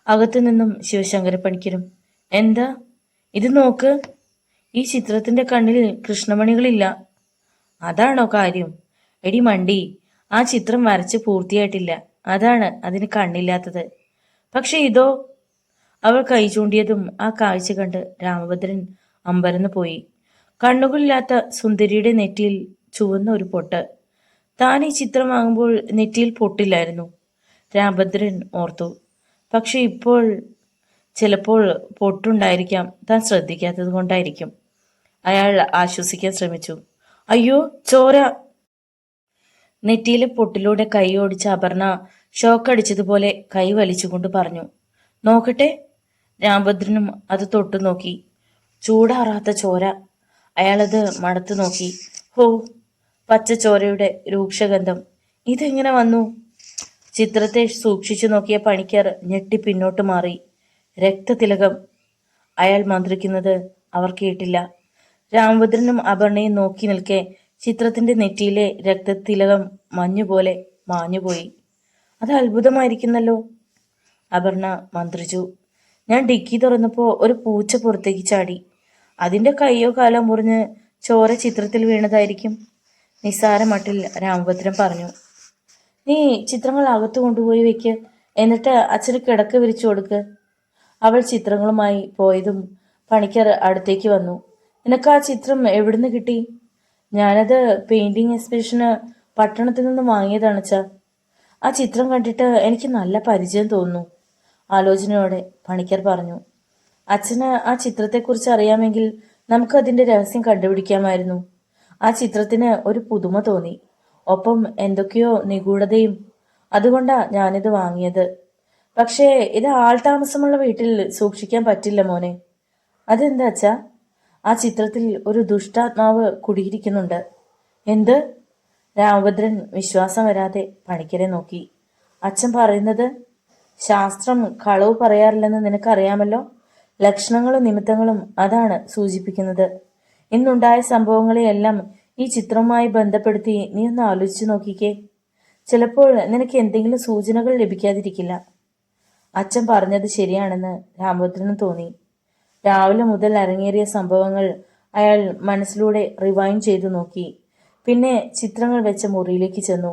അകത്തു നിന്നും ശിവശങ്കര പണിക്കരും. എന്താ ഇത്? നോക്ക്, ഈ ചിത്രത്തിന്റെ കണ്ണിൽ കൃഷ്ണമണികളില്ല. അതാണോ കാര്യം? എടി മണ്ടി, ആ ചിത്രം വരച്ച് പൂർത്തിയായിട്ടില്ല, അതാണ് അതിന് കണ്ണില്ലാത്തത്. പക്ഷെ ഇതോ? അവൾ കൈ ചൂണ്ടിയതും ആ കാഴ്ച കണ്ട് രാമഭദ്രൻ അമ്പരന്ന് പോയി. കണ്ണുകളില്ലാത്ത സുന്ദരിയുടെ നെറ്റിയിൽ ചുവന്ന ഒരു പൊട്ട്. താൻ ഈ ചിത്രം വാങ്ങുമ്പോൾ നെറ്റിയിൽ പൊട്ടില്ലായിരുന്നു, രാമഭദ്രൻ ഓർത്തു. പക്ഷെ ഇപ്പോൾ ചിലപ്പോൾ പൊട്ടുണ്ടായിരിക്കാം, താൻ ശ്രദ്ധിക്കാത്തത് കൊണ്ടായിരിക്കും. അയാൾ ആശ്വസിക്കാൻ ശ്രമിച്ചു. അയ്യോ, ചോര! നെറ്റിയിലെ പൊട്ടിലൂടെ കൈ ഓടിച്ച അപർണ ഷോക്കടിച്ചതുപോലെ കൈ വലിച്ചുകൊണ്ട് പറഞ്ഞു. നോക്കട്ടെ. രാമഭദ്രനും അത് തൊട്ടു നോക്കി. ചൂടാറാത്ത ചോര. അയാളത് മണത്തു നോക്കി. ഹോ, പച്ച ചോരയുടെ രൂക്ഷഗന്ധം. ഇതെങ്ങനെ വന്നു? ചിത്രത്തെ സൂക്ഷിച്ചു നോക്കിയ പണിക്കർ ഞെട്ടി പിന്നോട്ട് മാറി. രക്തതിലകം. അയാൾ മന്ത്രിക്കുന്നത് അവർ കേട്ടില്ല. രാമഭദ്രനും അപർണയും നോക്കി നിൽക്കെ ചിത്രത്തിന്റെ നെറ്റിയിലെ രക്തതിലകം മഞ്ഞുപോലെ മാഞ്ഞുപോയി. അത് അത്ഭുതമായിരിക്കുന്നല്ലോ, അപർണ മന്ത്രിച്ചു. ഞാൻ ഡിക്കി തുറന്നപ്പോ ഒരു പൂച്ച പുറത്തേക്ക് ചാടി. അതിന്റെ കയ്യോ കാലോ മുറിഞ്ഞ് ചോര ചിത്രത്തിൽ വീണതായിരിക്കും, നിസ്സാര മട്ടിൽ രാമഭദ്രൻ പറഞ്ഞു. നീ ചിത്രങ്ങൾ അകത്തു കൊണ്ടുപോയി വെക്ക്, എന്നിട്ട് അച്ഛന് കിടക്ക വിരിച്ചു കൊടുക്ക്. അവൾ ചിത്രങ്ങളുമായി പോയതും പണിക്കർ അടുത്തേക്ക് വന്നു. നിനക്ക് ആ ചിത്രം എവിടുന്ന് കിട്ടി? ഞാനത് പെയിന്റിംഗ് എക്സിബിഷന് പട്ടണത്തിൽ നിന്ന് വാങ്ങിയതാണ് അച്ഛാ. ആ ചിത്രം കണ്ടിട്ട് എനിക്ക് നല്ല പരിചയം തോന്നുന്നു. ആലോചനയോടെ പണിക്കർ പറഞ്ഞു. അച്ഛന് ആ ചിത്രത്തെക്കുറിച്ച് അറിയാമെങ്കിൽ നമുക്ക് അതിന്റെ രഹസ്യം കണ്ടുപിടിക്കാമായിരുന്നു. ആ ചിത്രത്തിന് ഒരു പുതുമ തോന്നി, ഒപ്പം എന്തൊക്കെയോ നിഗൂഢതയും. അതുകൊണ്ടാ ഞാനിത് വാങ്ങിയത്. പക്ഷേ ഇത് ആൾ താമസമുള്ള വീട്ടിൽ സൂക്ഷിക്കാൻ പറ്റില്ല മോനെ. അതെന്താ അച്ഛാ? ആ ചിത്രത്തിൽ ഒരു ദുഷ്ടാത്മാവ് കുടിയിരിക്കുന്നുണ്ട്. എന്ത്? രാമഭദ്രൻ വിശ്വാസം വരാതെ പണിക്കരെ നോക്കി. അച്ഛൻ പറയുന്നത്? ശാസ്ത്രം കളവ് പറയാറില്ലെന്ന് നിനക്കറിയാമല്ലോ. ലക്ഷണങ്ങളും നിമിത്തങ്ങളും അതാണ് സൂചിപ്പിക്കുന്നത്. ഇന്നുണ്ടായ സംഭവങ്ങളെയെല്ലാം ഈ ചിത്രവുമായി ബന്ധപ്പെടുത്തി നീ ഒന്ന് ആലോചിച്ചു നോക്കിക്കേ. ചിലപ്പോൾ നിനക്ക് എന്തെങ്കിലും സൂചനകൾ ലഭിക്കാതിരിക്കില്ല. അച്ഛൻ പറഞ്ഞത് ശരിയാണെന്ന് രാമഭദ്രന് തോന്നി. രാവിലെ മുതൽ അരങ്ങേറിയ സംഭവങ്ങൾ അയാൾ മനസ്സിലൂടെ റിവൈൻഡ് ചെയ്തു നോക്കി. പിന്നെ ചിത്രങ്ങൾ വെച്ച മുറിയിലേക്ക് ചെന്നു.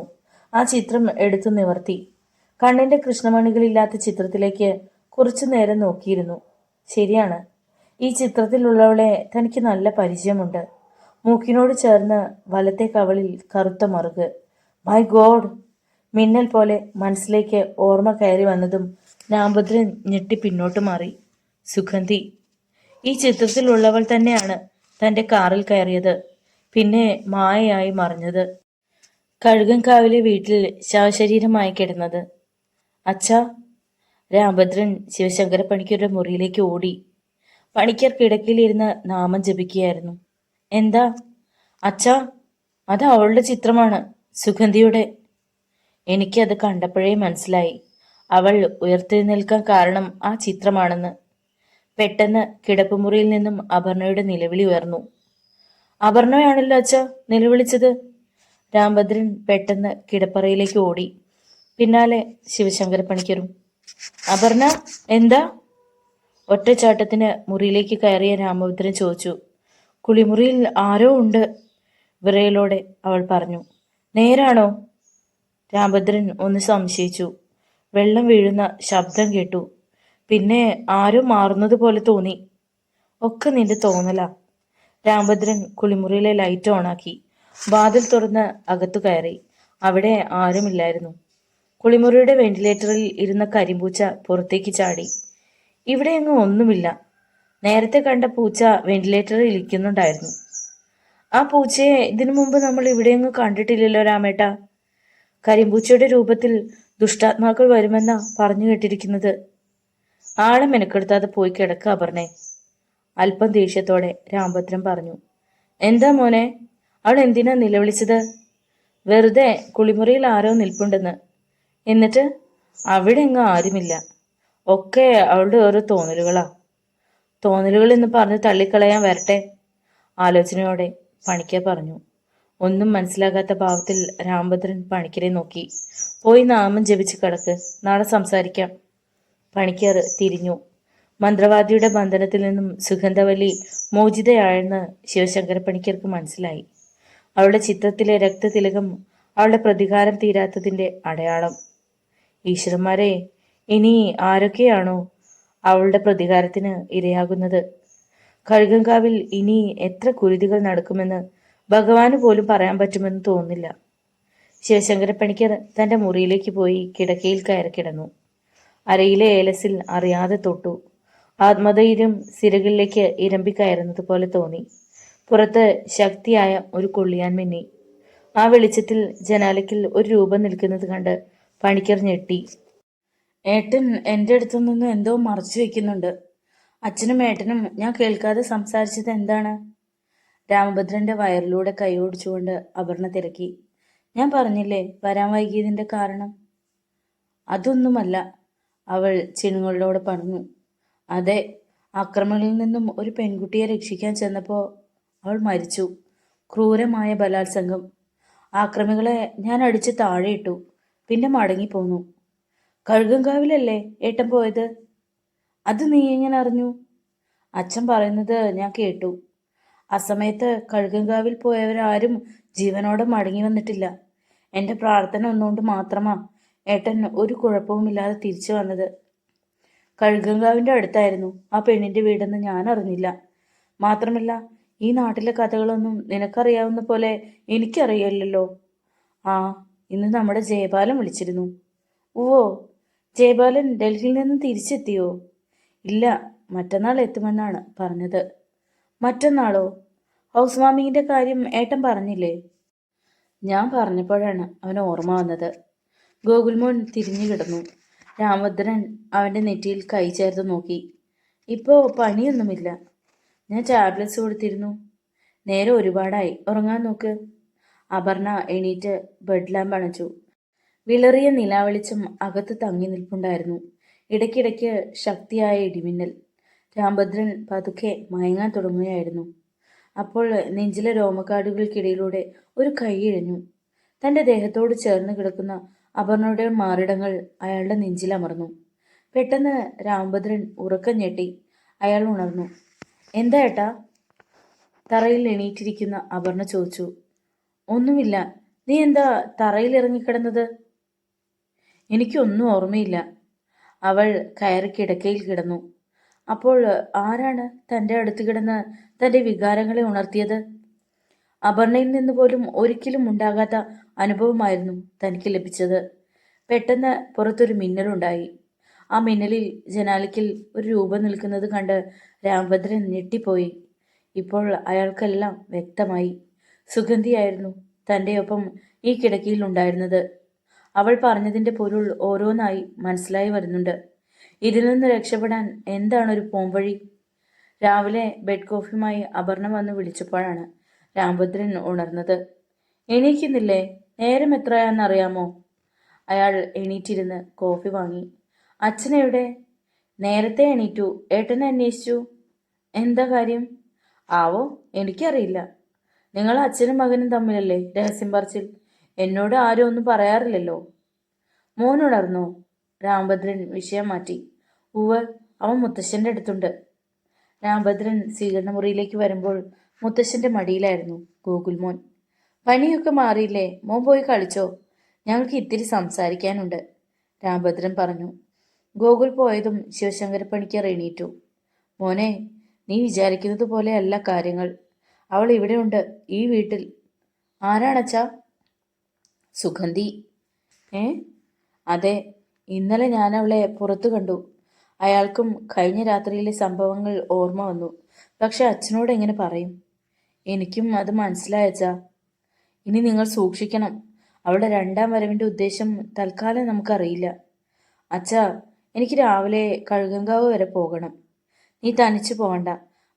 ആ ചിത്രം എടുത്തു നിവർത്തി. കണ്ണിന്റെ കൃഷ്ണമണികളില്ലാത്ത ചിത്രത്തിലേക്ക് കുറച്ചു നേരം നോക്കിയിരുന്നു. ശരിയാണ്, ഈ ചിത്രത്തിലുള്ളവളെ തനിക്ക് നല്ല പരിചയമുണ്ട്. മൂക്കിനോട് ചേർന്ന് വലത്തെ കവളിൽ കറുത്ത മറുക്. My God! മിന്നൽ പോലെ മനസ്സിലേക്ക് ഓർമ്മ കയറി വന്നതും രാമഭദ്രൻ ഞെട്ടി പിന്നോട്ട് മാറി. സുഗന്ധി! ഈ ചിത്രത്തിലുള്ളവൾ തന്നെയാണ് തന്റെ കാറിൽ കയറിയത്, പിന്നെ മായയായി മറിഞ്ഞത്, കഴുകൻകാവിലെ വീട്ടിൽ ശവശരീരമായി കിടന്നത്. അച്ഛാ! രാമഭദ്രൻ ശിവശങ്കര പണിക്കരുടെ മുറിയിലേക്ക് ഓടി. പണിക്കർ കിടക്കയിലിരുന്ന് നാമം ജപിക്കുകയായിരുന്നു. എന്താ അച്ഛാ? അത് അവളുടെ ചിത്രമാണ്, സുഗന്ധിയുടെ. എനിക്കത് കണ്ടപ്പോഴേ മനസ്സിലായി. അവൾ ഉയർത്തെഴുന്നേൽക്കാൻ കാരണം ആ ചിത്രമാണെന്ന്. പെട്ടെന്ന് കിടപ്പുമുറിയിൽ നിന്നും അപർണയുടെ നിലവിളി ഉയർന്നു. അപർണയാണല്ലോ അച്ഛ നിലവിളിച്ചത്. രാമഭദ്രൻ പെട്ടെന്ന് കിടപ്പറയിലേക്ക് ഓടി. പിന്നാലെ ശിവശങ്കര പണിക്കരും. അപർണ, എന്താ? ഒറ്റച്ചാട്ടത്തിന് മുറിയിലേക്ക് കയറിയ രാമഭദ്രൻ ചോദിച്ചു. കുളിമുറിയിൽ ആരോ ഉണ്ട്, വിറയലോടെ അവൾ പറഞ്ഞു. നേരാണോ? രാമഭദ്രൻ ഒന്ന് സംശയിച്ചു. വെള്ളം വീഴുന്ന ശബ്ദം കേട്ടു. പിന്നെ ആരോ മാറുന്നത് പോലെ തോന്നി. ഒക്കെ നിന്റെ തോന്നലാ. രാമഭദ്രൻ കുളിമുറിയിലെ ലൈറ്റ് ഓണാക്കി. വാതിൽ തുറന്ന് അകത്തു കയറി. അവിടെ ആരുമില്ലായിരുന്നു. കുളിമുറിയുടെ വെന്റിലേറ്ററിൽ ഇരുന്ന കരിമ്പൂച്ച പുറത്തേക്ക് ചാടി. ഇവിടെയെങ്ങും ഒന്നുമില്ല. നേരത്തെ കണ്ട പൂച്ച വെന്റിലേറ്ററിൽ ഇരിക്കുന്നുണ്ടായിരുന്നു. ആ പൂച്ചയെ ഇതിനു മുമ്പ് നമ്മൾ ഇവിടെയെങ്ങും കണ്ടിട്ടില്ലല്ലോ രാമേട്ട. കരിമ്പൂച്ചയുടെ രൂപത്തിൽ ദുഷ്ടാത്മാക്കൾ വരുമെന്നാ പറഞ്ഞു കേട്ടിരിക്കുന്നത്. ആളെ മെനക്കെടുത്താതെ പോയി കിടക്ക അപർണേ. അല്പം ദേഷ്യത്തോടെ രാമഭദ്രൻ പറഞ്ഞു. എന്താ മോനെ, അവൾ എന്തിനാ നിലവിളിച്ചത്? വെറുതെ കുളിമുറിയിൽ ആരോ നിൽപ്പുണ്ടെന്ന്. എന്നിട്ട്? അവിടെ എങ്ങും ആരുമില്ല. ഒക്കെ അവളുടെ ഓരോ തോന്നലുകളാ. തോന്നലുകൾ എന്ന് പറഞ്ഞ് തള്ളിക്കളയാൻ വരട്ടെ. ആലോചനയോടെ പണിക്കർ പറഞ്ഞു. ഒന്നും മനസ്സിലാകാത്ത ഭാവത്തിൽ രാമഭദ്രൻ പണിക്കരെ നോക്കി. പോയി നാമം ജപിച്ച് കിടക്ക്, നാളെ സംസാരിക്കാം. പണിക്കർ തിരിഞ്ഞു. മന്ത്രവാദിയുടെ ബന്ധനത്തിൽ നിന്നും സുഗന്ധവല്ലി മോചിതയായെന്ന് ശിവശങ്കര പണിക്കർക്ക് മനസ്സിലായി. അവളുടെ ചിത്രത്തിലെ രക്തതിലകം അവളുടെ പ്രതികാരം തീരാത്തതിന്റെ അടയാളം. ഈശ്വരന്മാരെ, ഇനി ആരൊക്കെയാണോ അവളുടെ പ്രതികാരത്തിന് ഇരയാകുന്നത്? കഴുകൻകാവിൽ ഇനി എത്ര കുരുതികൾ നടക്കുമെന്ന് ഭഗവാന് പോലും പറയാൻ പറ്റുമെന്ന് തോന്നുന്നില്ല. ശിവശങ്കര പണിക്കർ തന്റെ മുറിയിലേക്ക് പോയി കിടക്കയിൽ കയറി കിടന്നു. അരയിലെ ഏലസിൽ അറിയാതെ തൊട്ടു. ആത്മധൈര്യം സിരകളിലേക്ക് ഇരമ്പിക്കയറുന്നത് പോലെ തോന്നി. പുറത്ത് ശക്തിയായ ഒരു കൊള്ളിയാൻ മിന്നി. ആ വെളിച്ചത്തിൽ ജനാലയ്ക്കിൽ ഒരു രൂപം നിൽക്കുന്നത് കണ്ട് പണിക്കർ ഞെട്ടി. ഏട്ടൻ എൻ്റെ അടുത്തു നിന്ന് എന്തോ മറച്ചു വെക്കുന്നുണ്ട്. അച്ഛനും ഏട്ടനും ഞാൻ കേൾക്കാതെ സംസാരിച്ചത് എന്താണ്? രാമഭദ്രന്റെ വയറിലൂടെ കൈയോടിച്ചുകൊണ്ട് അപർണ തിരക്കി. ഞാൻ പറഞ്ഞില്ലേ വരാൻ വൈകിയതിന്റെ കാരണം. അതൊന്നുമല്ല, അവൾ ചിണുങ്ങളോട് പറഞ്ഞു. അതെ, അക്രമങ്ങളിൽ നിന്നും ഒരു പെൺകുട്ടിയെ രക്ഷിക്കാൻ ചെന്നപ്പോൾ അവൾ മരിച്ചു. ക്രൂരമായ ബലാത്സംഗം. ആക്രമികളെ ഞാൻ അടിച്ച് താഴെയിട്ടു. പിന്നെ മടങ്ങിപ്പോന്നു. കഴുകൻകാവിലല്ലേ ഏട്ടൻ പോയത്? അത് നീ എങ്ങനെ അറിഞ്ഞു? അച്ഛൻ പറയുന്നത് ഞാൻ കേട്ടു. അസമയത്ത് കഴുകൻകാവിൽ പോയവരാരും ജീവനോടെ മടങ്ങി വന്നിട്ടില്ല. എൻ്റെ പ്രാർത്ഥന ഒന്നുകൊണ്ട് മാത്രമാ ഏട്ടൻ ഒരു കുഴപ്പവുമില്ലാതെ തിരിച്ചു വന്നത്. കഴുകൻകാവിൻ്റെ അടുത്തായിരുന്നു ആ പെണ്ണിൻ്റെ വീടെന്ന് ഞാൻ അറിഞ്ഞില്ല. മാത്രമല്ല, ഈ നാട്ടിലെ കഥകളൊന്നും നിനക്കറിയാവുന്ന പോലെ എനിക്കറിയില്ലല്ലോ. ആ, ഇന്ന് നമ്മുടെ ജയപാലൻ വിളിച്ചിരുന്നു. ഓ, ജയപാലൻ ഡൽഹിയിൽ നിന്ന് തിരിച്ചെത്തിയോ? ഇല്ല, മറ്റന്നാൾ എത്തുമെന്നാണ് പറഞ്ഞത്. മറ്റന്നാളോ? ഹൗസ് വാമിങ്ങിന്റെ കാര്യം ഏട്ടൻ പറഞ്ഞില്ലേ? ഞാൻ പറഞ്ഞപ്പോഴാണ് അവന് ഓർമ്മ വന്നത്. ഗോകുൽമോൻ തിരിഞ്ഞു കിടന്നു. രാമഭദ്രൻ അവൻ്റെ നെറ്റിയിൽ കൈ ചേർത്ത് നോക്കി. ഇപ്പോൾ പനിയൊന്നുമില്ല. ഞാൻ ടാബ്ലറ്റ്സ് കൊടുത്തിരുന്നു. നേരെ ഒരുപാടായി, ഉറങ്ങാൻ നോക്ക്. അപർണ എണീറ്റ് ബെഡ് ലാമ്പ് അണച്ചു. വിളറിയ നിലാവെളിച്ചം അകത്ത് തങ്ങി നിൽപ്പുണ്ടായിരുന്നു. ഇടയ്ക്കിടയ്ക്ക് ശക്തിയായ ഇടിമിന്നൽ. രാമഭദ്രൻ പതുക്കെ മയങ്ങാൻ തുടങ്ങുകയായിരുന്നു. അപ്പോൾ നെഞ്ചിലെ രോമക്കാടുകൾക്കിടയിലൂടെ ഒരു കൈ ഇഴഞ്ഞു. തൻ്റെ ദേഹത്തോട് ചേർന്ന് കിടക്കുന്ന അപർണയുടെ മാറിടങ്ങൾ അയാളുടെ നെഞ്ചിലമർന്നു. പെട്ടെന്ന് രാമഭദ്രൻ ഉറക്കം ഞെട്ടി. അയാൾ ഉണർന്നു. എന്താ ഏട്ടാ? തറയിൽ എണീറ്റിരിക്കുന്ന അപർണ ചോദിച്ചു. ഒന്നുമില്ല, നീ എന്താ തറയിൽ ഇറങ്ങിക്കിടന്നത്? എനിക്കൊന്നും ഓർമ്മയില്ല. അവൾ കയറി കിടക്കയിൽ കിടന്നു. അപ്പോൾ ആരാണ് തൻ്റെ അടുത്ത് കിടന്ന് തൻ്റെ വികാരങ്ങളെ ഉണർത്തിയത്? അപർണയിൽ നിന്ന് പോലും ഒരിക്കലും ഉണ്ടാകാത്ത അനുഭവമായിരുന്നു തനിക്ക് ലഭിച്ചത്. പെട്ടെന്ന് പുറത്തൊരു മിന്നലുണ്ടായി. ആ മിന്നലിൽ ജനാലയ്ക്കിൽ ഒരു രൂപം നിൽക്കുന്നത് കണ്ട് രാമഭദ്രൻ ഞെട്ടിപ്പോയി. ഇപ്പോൾ അയാൾക്കെല്ലാം വ്യക്തമായി. സുഗന്ധിയായിരുന്നു തൻ്റെ ഒപ്പം ഈ കിടക്കയിൽ ഉണ്ടായിരുന്നത്. അവൾ പറഞ്ഞതിൻ്റെ പൊരുൾ ഓരോന്നായി മനസ്സിലായി വരുന്നുണ്ട്. ഇതിൽ നിന്ന് രക്ഷപ്പെടാൻ എന്താണൊരു പോംവഴി? രാവിലെ ബെഡ് കോഫിയുമായി അപർണ വന്ന് വിളിച്ചപ്പോഴാണ് രാമഭദ്രൻ ഉണർന്നത്. എണീക്കുന്നില്ലേ? നേരം എത്രയാണെന്നറിയാമോ? അയാൾ എണീറ്റിരുന്ന് കോഫി വാങ്ങി. അച്ഛനെവിടെ? നേരത്തെ എണീറ്റു. ഏട്ടനെ അന്വേഷിച്ചു. എന്താ കാര്യം? ആവോ, എനിക്കറിയില്ല. നിങ്ങൾ അച്ഛനും മകനും തമ്മിലല്ലേ രഹസ്യം പറച്ചിൽ? എന്നോട് ആരും ഒന്നും പറയാറില്ലല്ലോ. മോനുണർന്നോ? രാമഭദ്രൻ വിഷയം മാറ്റി. ഉവ്, അവൻ മുത്തശ്ശൻ്റെ അടുത്തുണ്ട്. രാമഭദ്രൻ സ്വീകരണ മുറിയിലേക്ക് വരുമ്പോൾ മുത്തശ്ശൻ്റെ മടിയിലായിരുന്നു ഗോകുൽമോൻ. പനിയൊക്കെ മാറിയില്ലേ? മോൻ പോയി കളിച്ചോ? ഞങ്ങൾക്ക് ഇത്തിരി സംസാരിക്കാനുണ്ട്, രാമഭദ്രൻ പറഞ്ഞു. ഗോകുൽ പോയതും ശിവശങ്കര പണിക്കർ എണീറ്റു. മോനെ, നീ വിചാരിക്കുന്നത് പോലെയല്ല കാര്യങ്ങൾ. അവൾ ഇവിടെയുണ്ട്, ഈ വീട്ടിൽ. ആരാണച്ചാ? സുഗന്ധി. ഏ? അതെ, ഇന്നലെ ഞാൻ അവളെ പുറത്തു കണ്ടു. അയാൾക്കും കഴിഞ്ഞ രാത്രിയിലെ സംഭവങ്ങൾ ഓർമ്മ വന്നു. പക്ഷെ അച്ഛനോട് എങ്ങനെ പറയും? എനിക്കും അത് മനസ്സിലായച്ചാ. ഇനി നിങ്ങൾ സൂക്ഷിക്കണം. അവളുടെ രണ്ടാം വരവിൻ്റെ ഉദ്ദേശം തൽക്കാലം നമുക്കറിയില്ല. അച്ഛാ, എനിക്ക് രാവിലെ കഴുകങ്കാവ് വരെ പോകണം. നീ തനിച്ചു പോകണ്ട.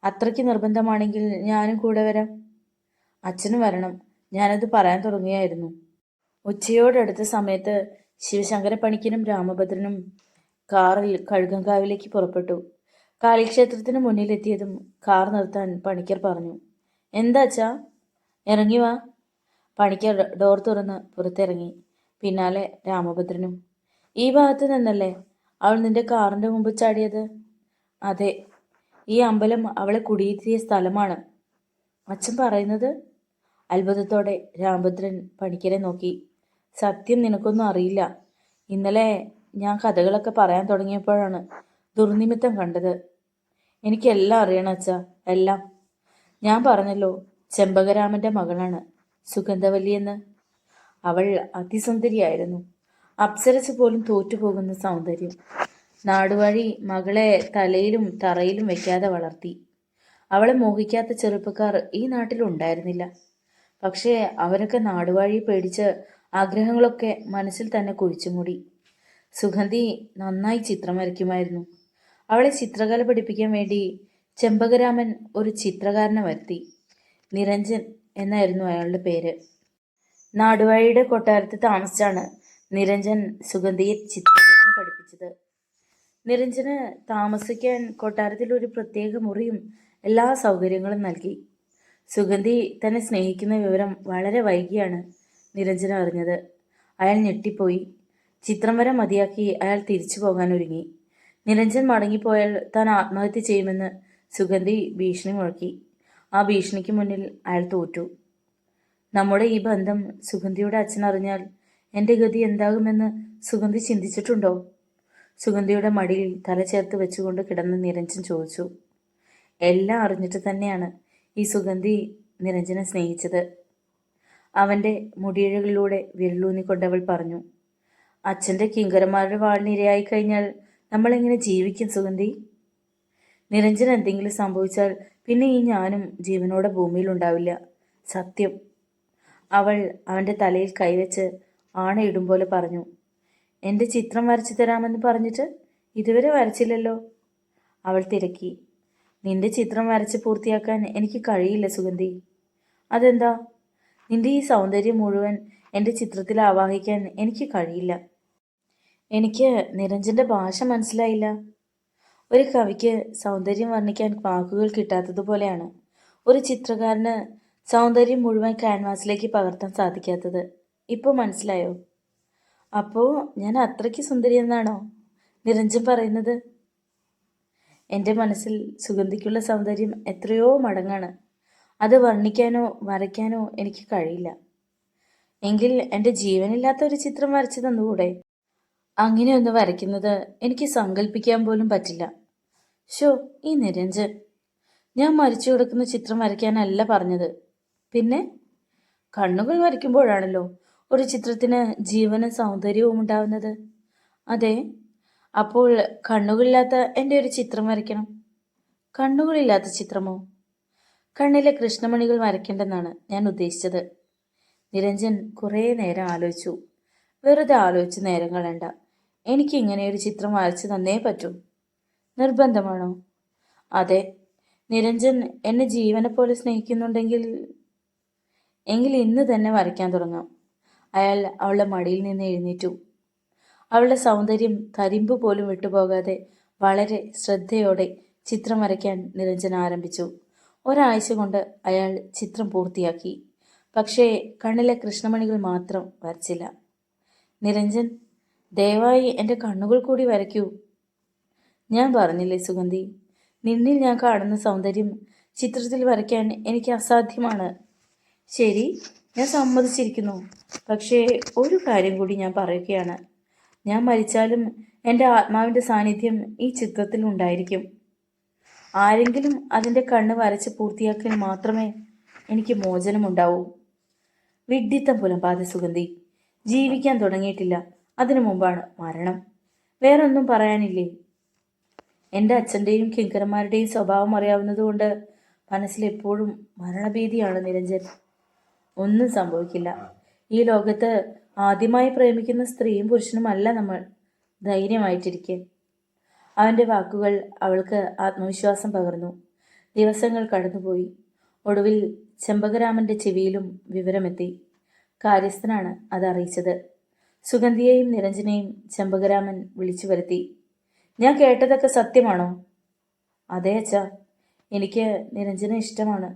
അത്രയ്ക്ക് നിർബന്ധമാണെങ്കിൽ ഞാനും കൂടെ വരാം. അച്ഛനും വരണം. ഞാനത് പറയാൻ തുടങ്ങിയായിരുന്നു. ഉച്ചയോടടുത്ത സമയത്ത് ശിവശങ്കര പണിക്കനും രാമഭദ്രനും കാറിൽ കഴുകങ്കാവിലേക്ക് പുറപ്പെട്ടു. കാളിക്ഷേത്രത്തിന് മുന്നിലെത്തിയതും കാർ നിർത്താൻ പണിക്കർ പറഞ്ഞു. എന്താച്ചാ? ഇറങ്ങി വാ. പണിക്കർ ഡോർ തുറന്ന് പുറത്തിറങ്ങി. പിന്നാലെ രാമഭദ്രനും. ഈ ഭാഗത്ത് നിന്നല്ലേ അവൾ നിന്റെ കാറിൻ്റെ മുമ്പ് ചാടിയത്? അതെ, ഈ അമ്പലം അവളെ കുടിയിരുത്തിയ സ്ഥലമാണ്. അച്ഛൻ പറയുന്നത്? അത്ഭുതത്തോടെ രാമഭദ്രൻ പണിക്കരെ നോക്കി. സത്യം നിനക്കൊന്നും അറിയില്ല. ഇന്നലെ ഞാൻ കഥകളൊക്കെ പറയാൻ തുടങ്ങിയപ്പോഴാണ് ദുർനിമിത്തം കണ്ടത്. എനിക്കെല്ലാം അറിയണം അച്ഛാ, എല്ലാം. ഞാൻ പറഞ്ഞല്ലോ, ചെമ്പകരാമൻ്റെ മകളാണ് സുഗന്ധവല്ലിയെന്ന്. അവൾ അതിസുന്ദരിയായിരുന്നു. അപ്സരസ് പോലും തോറ്റുപോകുന്ന സൗന്ദര്യം. നാടുവഴി മകളെ തലയിലും തറയിലും വെക്കാതെ വളർത്തി. അവളെ മോഹിക്കാത്ത ചെറുപ്പക്കാർ ഈ നാട്ടിലുണ്ടായിരുന്നില്ല. പക്ഷേ അവരൊക്കെ നാടുവാഴി പേടിച്ച് ആഗ്രഹങ്ങളൊക്കെ മനസ്സിൽ തന്നെ കുഴിച്ചുമൂടി. സുഗന്ധി നന്നായി ചിത്രം വരയ്ക്കുമായിരുന്നു. അവളെ ചിത്രകല പഠിപ്പിക്കാൻ വേണ്ടി ചെമ്പകരാമൻ ഒരു ചിത്രകാരനെ വരുത്തി. നിരഞ്ജൻ എന്നായിരുന്നു അയാളുടെ പേര്. നാടുവാഴിയുടെ കൊട്ടാരത്തിൽ താമസിച്ചാണ് നിരഞ്ജൻ സുഗന്ധിയെ ചിത്രരചന പഠിപ്പിച്ചത്. നിരഞ്ജന് താമസിക്കാൻ കൊട്ടാരത്തിൽ ഒരു പ്രത്യേക മുറിയും എല്ലാ സൗകര്യങ്ങളും നൽകി. സുഗന്ധി തന്നെ സ്നേഹിക്കുന്ന വിവരം വളരെ വൈകിയാണ് നിരഞ്ജൻ അറിഞ്ഞത്. അയാൾ ഞെട്ടിപ്പോയി. ചിത്രം വരെ മതിയാക്കി അയാൾ തിരിച്ചു പോകാൻ ഒരുങ്ങി. നിരഞ്ജൻ മടങ്ങിപ്പോയാൽ താൻ ആത്മഹത്യ ചെയ്യുമെന്ന് സുഗന്ധി ഭീഷണി മുഴക്കി. ആ ഭീഷണിക്ക് മുന്നിൽ അയാൾ തോറ്റു. നമ്മുടെ ഈ ബന്ധം സുഗന്ധിയുടെ അച്ഛൻ അറിഞ്ഞാൽ എൻ്റെ ഗതി എന്താകുമെന്ന് സുഗന്ധി ചിന്തിച്ചിട്ടുണ്ടോ? സുഗന്ധിയുടെ മടിയിൽ തല ചേർത്ത് വെച്ചുകൊണ്ട് കിടന്ന നിരഞ്ജൻ ചോദിച്ചു. എല്ലാം അറിഞ്ഞിട്ട് തന്നെയാണ് ഈ സുഗന്ധി നിരഞ്ജനെ സ്നേഹിച്ചത്. അവൻ്റെ മുടിയിഴകളിലൂടെ വിരലൂന്നിക്കൊണ്ടവൾ പറഞ്ഞു. അച്ഛൻ്റെ കിങ്കരന്മാരുടെ വാളിനിരയായി കഴിഞ്ഞാൽ നമ്മളെങ്ങനെ ജീവിക്കും സുഗന്ധി? നിരഞ്ജൻ എന്തെങ്കിലും സംഭവിച്ചാൽ പിന്നെ ഈ ഞാനും ജീവനോടെ ഭൂമിയിലുണ്ടാവില്ല. സത്യം. അവൾ അവൻ്റെ തലയിൽ കൈവച്ച് ആണയിടും പോലെ പറഞ്ഞു. എൻ്റെ ചിത്രം വരച്ചു തരാമെന്ന് പറഞ്ഞിട്ട് ഇതുവരെ വരച്ചില്ലല്ലോ. അവൾ തിരക്കി. നിന്റെ ചിത്രം വരച്ച് പൂർത്തിയാക്കാൻ എനിക്ക് കഴിയില്ല സുഗന്ധി. അതെന്താ? നിന്റെ ഈ സൗന്ദര്യം മുഴുവൻ എൻ്റെ ചിത്രത്തിൽ ആവാഹിക്കാൻ എനിക്ക് കഴിയില്ല. എനിക്ക് നിരഞ്ജൻ്റെ ഭാഷ മനസ്സിലായില്ല. ഒരു കവിക്ക് സൗന്ദര്യം വർണ്ണിക്കാൻ വാക്കുകൾ കിട്ടാത്തതുപോലെയാണ് ഒരു ചിത്രകാരന് സൗന്ദര്യം മുഴുവൻ ക്യാൻവാസിലേക്ക് പകർത്താൻ സാധിക്കാത്തത്. ഇപ്പോൾ മനസ്സിലായോ? അപ്പോൾ ഞാൻ അത്രയ്ക്ക് സുന്ദരിയെന്നാണോ നിരഞ്ജൻ പറയുന്നത്? എൻ്റെ മനസ്സിൽ സുഗന്ധിക്കുള്ള സൗന്ദര്യം എത്രയോ മടങ്ങാണ്. അത് വർണ്ണിക്കാനോ വരയ്ക്കാനോ എനിക്ക് കഴിയില്ല. എങ്കിൽ എൻ്റെ ജീവനില്ലാത്ത ഒരു ചിത്രം വരച്ചു തന്നുകൂടെ? അങ്ങനെയൊന്ന് വരയ്ക്കുന്നത് എനിക്ക് സങ്കല്പിക്കാൻ പോലും പറ്റില്ല. ഷോ, ഈ നിരഞ്ജൻ! ഞാൻ മരിച്ചു കിടക്കുന്ന ചിത്രം വരയ്ക്കാനല്ല പറഞ്ഞത്. പിന്നെ കണ്ണുകൾ വരയ്ക്കുമ്പോഴാണല്ലോ ഒരു ചിത്രത്തിന് ജീവനും സൗന്ദര്യവും ഉണ്ടാവുന്നത്. അതെ, അപ്പോൾ കണ്ണുകളില്ലാത്ത എൻ്റെ ഒരു ചിത്രം വരയ്ക്കണം. കണ്ണുകളില്ലാത്ത ചിത്രമോ? കണ്ണിലെ കൃഷ്ണമണികൾ വരയ്ക്കേണ്ടെന്നാണ് ഞാൻ ഉദ്ദേശിച്ചത്. നിരഞ്ജൻ കുറേ നേരം ആലോചിച്ചു. വെറുതെ ആലോചിച്ച് നേരം കളയണ്ട. എനിക്ക് ഇങ്ങനെ ഒരു ചിത്രം വരച്ചു തന്നേ പറ്റൂ. നിർബന്ധമാണോ? അതെ. നിരഞ്ജൻ എന്നെ ജീവനെ പോലെ സ്നേഹിക്കുന്നുണ്ടെങ്കിൽ ഇന്ന് തന്നെ വരയ്ക്കാൻ തുടങ്ങാം. അയാൾ അവളുടെ മടിയിൽ നിന്ന് എഴുന്നേറ്റു. അവളുടെ സൗന്ദര്യം തരിമ്പ് പോലും വിട്ടുപോകാതെ വളരെ ശ്രദ്ധയോടെ ചിത്രം വരയ്ക്കാൻ നിരഞ്ജൻ ആരംഭിച്ചു. ഒരാഴ്ച കൊണ്ട് അയാൾ ചിത്രം പൂർത്തിയാക്കി. പക്ഷേ കണ്ണിലെ കൃഷ്ണമണികൾ മാത്രം വരച്ചില്ല. നിരഞ്ജൻ, ദയവായി എൻ്റെ കണ്ണുകൾ കൂടി വരയ്ക്കൂ. ഞാൻ പറഞ്ഞില്ലേ സുഗന്ധി, നിന്നിൽ ഞാൻ കാണുന്ന സൗന്ദര്യം ചിത്രത്തിൽ വരയ്ക്കാൻ എനിക്ക് അസാധ്യമാണ്. ശരി, ഞാൻ സമ്മതിച്ചിരിക്കുന്നു. പക്ഷേ ഒരു കാര്യം കൂടി ഞാൻ പറയുകയാണ്. ഞാൻ മരിച്ചാലും എൻ്റെ ആത്മാവിൻ്റെ സാന്നിധ്യം ഈ ചിത്രത്തിൽ ഉണ്ടായിരിക്കും. ആരെങ്കിലും അതിൻ്റെ കണ്ണ് വരച്ച് പൂർത്തിയാക്കാൻ മാത്രമേ എനിക്ക് മോചനമുണ്ടാവൂ. വിഡ്ഢിത്തം പുലമ്പാതെ സുഗന്ധി. ജീവിക്കാൻ തുടങ്ങിയിട്ടില്ല, അതിനു മുമ്പാണ് മരണം. വേറൊന്നും പറയാനില്ലേ? എൻ്റെ അച്ഛൻ്റെയും കിങ്കരന്മാരുടെയും സ്വഭാവം അറിയാവുന്നതുകൊണ്ട് മനസ്സിലെപ്പോഴും മരണഭീതിയാണ് നിരഞ്ജൻ. ഒന്നും സംഭവിക്കില്ല. ഈ ലോകത്ത് ആദ്യമായി പ്രേമിക്കുന്ന സ്ത്രീയും പുരുഷനുമല്ല നമ്മൾ. ധൈര്യമായിട്ടിരിക്കെ. അവൻ്റെ വാക്കുകൾ അവൾക്ക് ആത്മവിശ്വാസം പകർന്നു. ദിവസങ്ങൾ കടന്നുപോയി. ഒടുവിൽ ചെമ്പകരാമൻ്റെ ചെവിയിലും വിവരമെത്തി. കാര്യസ്ഥനാണ് അതറിയിച്ചത്. സുഗന്ധിയെയും നിരഞ്ജനെയും ചെമ്പകരാമൻ വിളിച്ചു വരുത്തി. ഞാൻ കേട്ടതൊക്കെ സത്യമാണോ? അതെ അച്ഛാ, എനിക്ക് നിരഞ്ജനെ ഇഷ്ടമാണ്.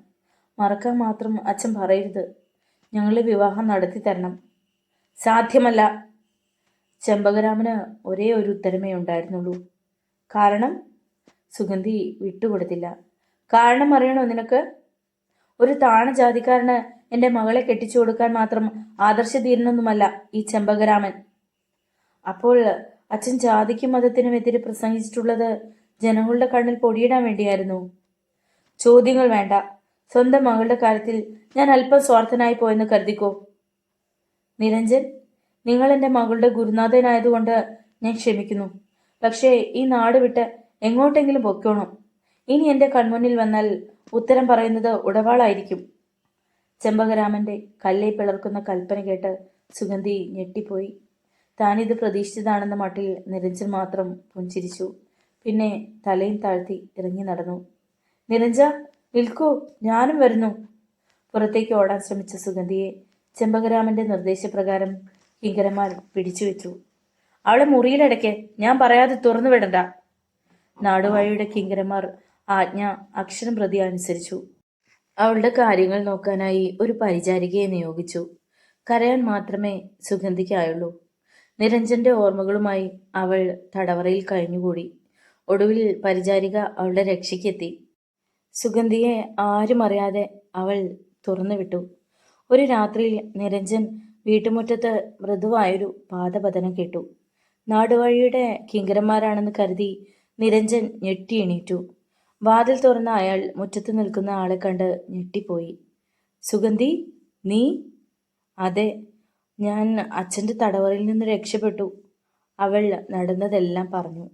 മറക്കാൻ മാത്രം അച്ഛൻ പറയരുത്. ഞങ്ങളുടെ വിവാഹം നടത്തി തരണം. സാധ്യമല്ല. ചെമ്പകരാമന് ഒരേ ഒരു ഉത്തരമേ ഉണ്ടായിരുന്നുള്ളൂ. കാരണം? സുഗന്ധി വിട്ടുകൊടുത്തില്ല. കാരണം അറിയണോ നിനക്ക്? ഒരു താണ ജാതിക്കാരന് എൻ്റെ മകളെ കെട്ടിച്ചു കൊടുക്കാൻ മാത്രം ആദർശധീരനൊന്നുമല്ല ഈ ചെമ്പകരാമൻ. അപ്പോൾ അച്ഛൻ ജാതിക്കും മതത്തിനും എതിരെ പ്രസംഗിച്ചിട്ടുള്ളത് ജനങ്ങളുടെ കണ്ണിൽ പൊടിയിടാൻ വേണ്ടിയായിരുന്നു. ചോദ്യങ്ങൾ വേണ്ട. സ്വന്തം മകളുടെ കാര്യത്തിൽ ഞാൻ അല്പം സ്വാർത്ഥനായി പോയെന്ന് കരുതിക്കോ. നിരഞ്ജൻ, നിങ്ങൾ എൻ്റെ മകളുടെ ഗുരുനാഥനായതുകൊണ്ട് ഞാൻ ക്ഷമിക്കുന്നു. പക്ഷേ ഈ നാട് വിട്ട് എങ്ങോട്ടെങ്കിലും പൊയ്ക്കോണം. ഇനി എൻ്റെ കൺമുന്നിൽ വന്നാൽ ഉത്തരം പറയുന്നത് ഉടവാളായിരിക്കും. ചെമ്പകരാമൻ്റെ കല്ലെ പിളർക്കുന്ന കൽപ്പന കേട്ട് സുഗന്ധി ഞെട്ടിപ്പോയി. താനിത് പ്രതീക്ഷിച്ചതാണെന്ന മട്ടിൽ നിരഞ്ജൻ മാത്രം പുഞ്ചിരിച്ചു. പിന്നെ തലയും താഴ്ത്തി ഇറങ്ങി നടന്നു. നിരഞ്ജ, നിൽക്കൂ, ഞാനും വരുന്നു. പുറത്തേക്ക് ഓടാൻ ശ്രമിച്ച സുഗന്ധിയെ ചെമ്പകരാമൻ്റെ നിർദ്ദേശപ്രകാരം കിങ്കരന്മാർ പിടിച്ചുവെച്ചു. അവളെ മുറിയിലടയ്ക്ക്, ഞാൻ പറയാതെ തുറന്നു വിടണ്ട. നാടുവാഴിയുടെ കിങ്കരന്മാർ ആജ്ഞ അക്ഷരം പ്രതി അനുസരിച്ചു. അവളുടെ കാര്യങ്ങൾ നോക്കാനായി ഒരു പരിചാരികയെ നിയോഗിച്ചു. കരയാൻ മാത്രമേ സുഗന്ധിക്കായുള്ളൂ. നിരഞ്ജന്റെ ഓർമ്മകളുമായി അവൾ തടവറയിൽ കഴിഞ്ഞുകൂടി. ഒടുവിൽ പരിചാരിക അവളുടെ രക്ഷയ്ക്കെത്തി. സുഗന്ധിയെ ആരും അറിയാതെ അവൾ തുറന്നുവിട്ടു. ഒരു രാത്രിയിൽ നിരഞ്ജൻ വീട്ടുമുറ്റത്ത് മൃദുവായൊരു പാദപതനം കേട്ടു. നാടുവഴിയുടെ കിങ്കരന്മാരാണെന്ന് കരുതി നിരഞ്ജൻ ഞെട്ടി എണീറ്റു. വാതിൽ തുറന്ന അയാൾ മുറ്റത്ത് നിൽക്കുന്ന ആളെ കണ്ട് ഞെട്ടിപ്പോയി. സുഗന്ധി, നീ? അതെ, ഞാൻ അച്ഛൻ്റെ തടവറയിൽ നിന്ന് രക്ഷപ്പെട്ടു. അവൾ നടന്നതെല്ലാം പറഞ്ഞു.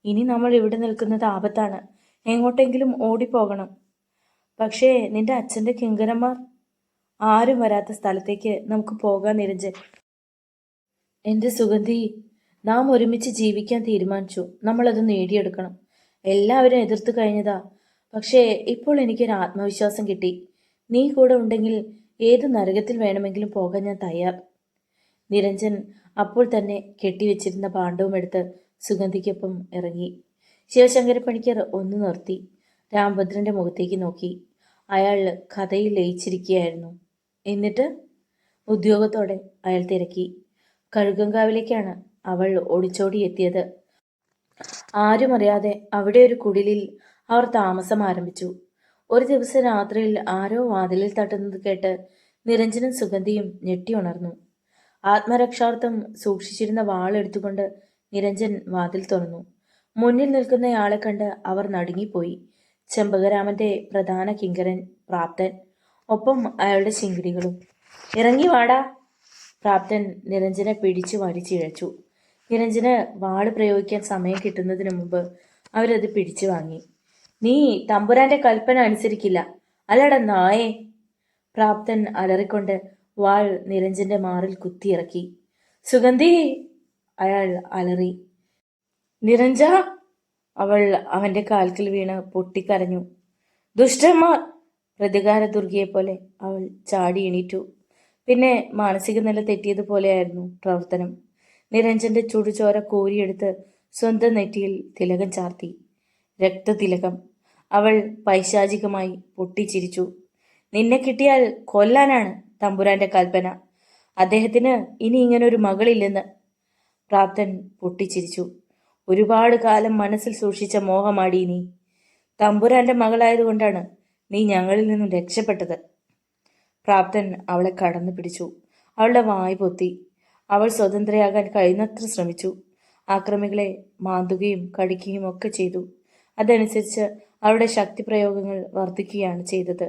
ഇനി നമ്മൾ ഇവിടെ നിൽക്കുന്നത് ആപത്താണ്. എങ്ങോട്ടെങ്കിലും ഓടിപ്പോകണം. പക്ഷേ നിന്റെ അച്ഛൻ്റെ കിങ്കരന്മാർ? ആരും വരാത്ത സ്ഥലത്തേക്ക് നമുക്ക് പോകാൻ, നിരഞ്ജൻ. എൻ്റെ സുഗന്ധി, നാം ഒരുമിച്ച് ജീവിക്കാൻ തീരുമാനിച്ചു. നമ്മളത് നേടിയെടുക്കണം. എല്ലാവരും എതിർത്തു കഴിഞ്ഞതാ. പക്ഷേ ഇപ്പോൾ എനിക്കൊരു ആത്മവിശ്വാസം കിട്ടി. നീ കൂടെ ഉണ്ടെങ്കിൽ ഏത് നരകത്തിൽ വേണമെങ്കിലും പോകാൻ ഞാൻ തയ്യാർ. നിരഞ്ജൻ അപ്പോൾ തന്നെ കെട്ടിവെച്ചിരുന്ന ഭാണ്ഡവും എടുത്ത് സുഗന്ധിക്കൊപ്പം ഇറങ്ങി. ശിവശങ്കര പണിക്കർ ഒന്ന് നിർത്തി രാമഭദ്രന്റെ മുഖത്തേക്ക് നോക്കി. അയാൾ കഥയിൽ ലയിച്ചിരിക്കുകയായിരുന്നു. എന്നിട്ട് ഉദ്യോഗത്തോടെ അയാൾ തിരക്കി. കഴുകങ്കാവിലേക്കാണ് അവൾ ഒളിച്ചോടി എത്തിയത്. ആരും അറിയാതെ അവിടെ ഒരു കുടിലിൽ അവർ താമസം ആരംഭിച്ചു. ഒരു ദിവസം രാത്രിയിൽ ആരോ വാതിലിൽ തട്ടുന്നത് കേട്ട് നിരഞ്ജനും സുഗന്ധിയും ഞെട്ടി ഉണർന്നു. ആത്മരക്ഷാർത്ഥം സൂക്ഷിച്ചിരുന്ന വാളെടുത്തുകൊണ്ട് നിരഞ്ജൻ വാതിൽ തുറന്നു. മുന്നിൽ നിൽക്കുന്നയാളെ കണ്ട് അവർ നടുങ്ങിപ്പോയി. ചെമ്പകരാമന്റെ പ്രധാന കിങ്കരൻ പ്രാപ്തൻ, ഒപ്പം അയാളുടെ ചിങ്കിടികളും. ഇറങ്ങി വാടാ! പ്രാപ്തൻ നിരഞ്ജനെ പിടിച്ചു വലിച്ചിഴച്ചു. നിരഞ്ജന് വാള് പ്രയോഗിക്കാൻ സമയം കിട്ടുന്നതിന് മുമ്പ് അവരത് പിടിച്ചു വാങ്ങി. നീ തമ്പുരാന്റെ കൽപ്പന അനുസരിക്കില്ല, അല്ലട നായേ! പ്രാപ്തൻ അലറിക്കൊണ്ട് വാൾ നിരഞ്ജന്റെ മാറിൽ കുത്തിയിറക്കി. സുഗന്ധി! അയാൾ അലറി. നിരഞ്ജ! അവൾ അവന്റെ കാൽക്കൽ വീണ് പൊട്ടിക്കരഞ്ഞു. ദുഷ്ടന്മാർ! പ്രതികാര ദുർഗയെപ്പോലെ അവൾ ചാടി എണീറ്റു. പിന്നെ മാനസിക നില തെറ്റിയതുപോലെയായിരുന്നു പ്രവർത്തനം. നിരഞ്ജന്റെ ചുടുചോര കോരിയെടുത്ത് സ്വന്തം നെറ്റിയിൽ തിലകം ചാർത്തി. രക്തതിലകം. അവൾ പൈശാചികമായി പൊട്ടിച്ചിരിച്ചു. നിന്നെ കിട്ടിയാൽ കൊല്ലാനാണ് തമ്പുരാന്റെ കൽപ്പന. അദ്ദേഹത്തിന് ഇനി ഇങ്ങനൊരു മകളില്ലെന്ന്. പ്രാപ്തൻ പൊട്ടിച്ചിരിച്ചു. ഒരുപാട് കാലം മനസ്സിൽ സൂക്ഷിച്ച മോഹമാടി നീ. തമ്പുരാന്റെ മകളായതുകൊണ്ടാണ് നീ ഞങ്ങളിൽ നിന്നും രക്ഷപ്പെട്ടത്. പ്രാപ്തൻ അവളെ കടന്നു പിടിച്ചു. അവളുടെ വായ് പൊത്തി. അവൾ സ്വതന്ത്രയാകാൻ കഴിയുന്നത്ര ശ്രമിച്ചു. ആക്രമികളെ മാന്തുകയും കടിക്കുകയും ഒക്കെ ചെയ്തു. അതനുസരിച്ച് അവളുടെ ശക്തിപ്രയോഗങ്ങൾ വർദ്ധിക്കുകയാണ് ചെയ്തത്.